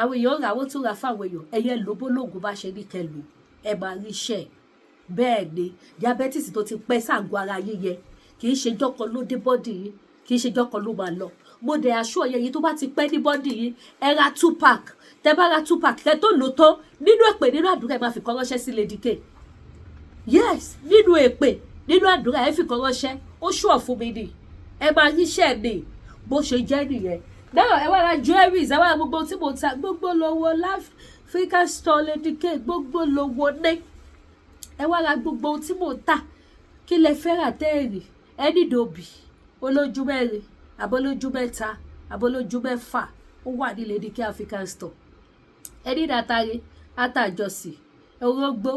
Speaker 1: àwọn èèyàn rà wọ́n tún rà fáwọn èèyàn ẹ̀yẹ lóbó lóògùn bá ṣe ní kẹlù ẹ máa rí iṣẹ́ bẹ́ẹ̀ ni diabetes tó ti pẹ́ sáàgọ́ ara yíyẹ kì í ṣe jọ́kan ló dé bọ́dì yìí kì í ṣe jọ́kan ló máa lọ mo dẹ̀ aṣọ ọ̀yẹ́ yìí tó bá ti pẹ́ ní bọ́dì yìí ẹ ra 2-pack tẹ bá ra 2-pack kẹ tó lò tán nínú èpè nínú àdúrà ẹ máa fi kọ́ ránṣẹ́ sí Lady K yes nínú èpè nínú àdúrà ẹ fi kọ́ ránṣẹ́ ó ṣùọ̀ fún mi ni ẹ máa ríṣẹ́ ni bó ṣe jẹ́ nìyẹn náà ẹ wá ra jewelries ẹ wá ra gbogbo tí mo ta gbogbo lówó African store Lady K gbogbo lówó ní ẹ wá ra gbogbo tí mo ta kí lẹ fẹ́ rà tẹ́ẹ̀rì ẹ ní dòbì olójú mẹ́rin àbólójú mẹ́ta àbólójú mẹ́fà ó wà ní Lady K African store ẹ ní dàtàrí àtàjọsì orógbó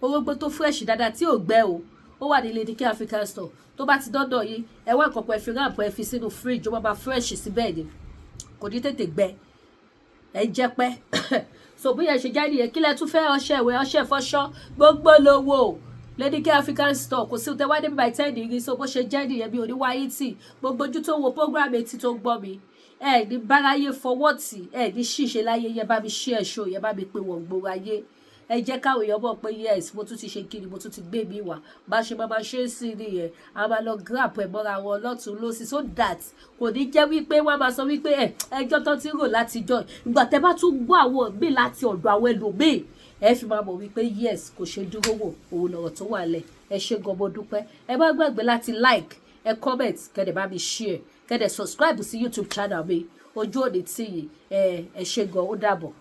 Speaker 1: orógbó tó fresh dáadáa tí ò gbẹ o ó wà ní Lady K African store tó bá ti dọ́dọ̀ yìí ẹ wá ìkọ̀kọ̀ ẹ fi ráàpù ẹ fi sínú fridge ó máa fresh síbẹ̀ ni kò ní tètè gbẹ ẹ jẹ́ pẹ́ so bóyá ṣe jáde yẹn kí lẹ tún fẹ́ ọṣẹ ìwẹ̀ ọṣẹ ìfọṣọ gbogbo lówó Lady K African store kò sí tẹwádé by 10 degree so bó ṣe jẹ́ nìyẹn bí oníwáyé tì gbogbo ojú tó wo program etí tó gbọ́ mi ẹ ní báráyé fọwọ́ tì ẹ ní ṣìṣe láyé yẹn bá mi ṣí ẹ̀ṣọ́ yẹn bá mi pé wọ́n gbòòrò ayé ẹ jẹ́ káwọn èèyàn mọ̀ pé yes mo tún ti ṣe kiri mo tún ti gbé mi wá bá ṣe máa ṣe é sí nìyẹn a máa lọ grab ẹ̀ mọ́ra wọn lọ́tún lọ́sí so that kò ní jẹ́ wípé wọ́n máa sọ wípé ẹjọ́ tó ti rò láti jọ ìgbà tẹ́ bá tún gbọ́ àwọn míì láti ọ̀dọ̀ àwọn ẹlòmíì ẹ fi máa mọ̀ wípé yes kò ṣe dúró wò òun lọ̀rọ̀ tó wà lẹ̀ ẹ ṣe gan mo dúpẹ́ ẹ má gbàgbé láti like ẹ comment kẹ́dẹ̀ bá mi share kẹ́dẹ̀ subscribe sí YouTube channel mi ojú òní tì yìí ẹ ṣe gan ó dàbọ̀.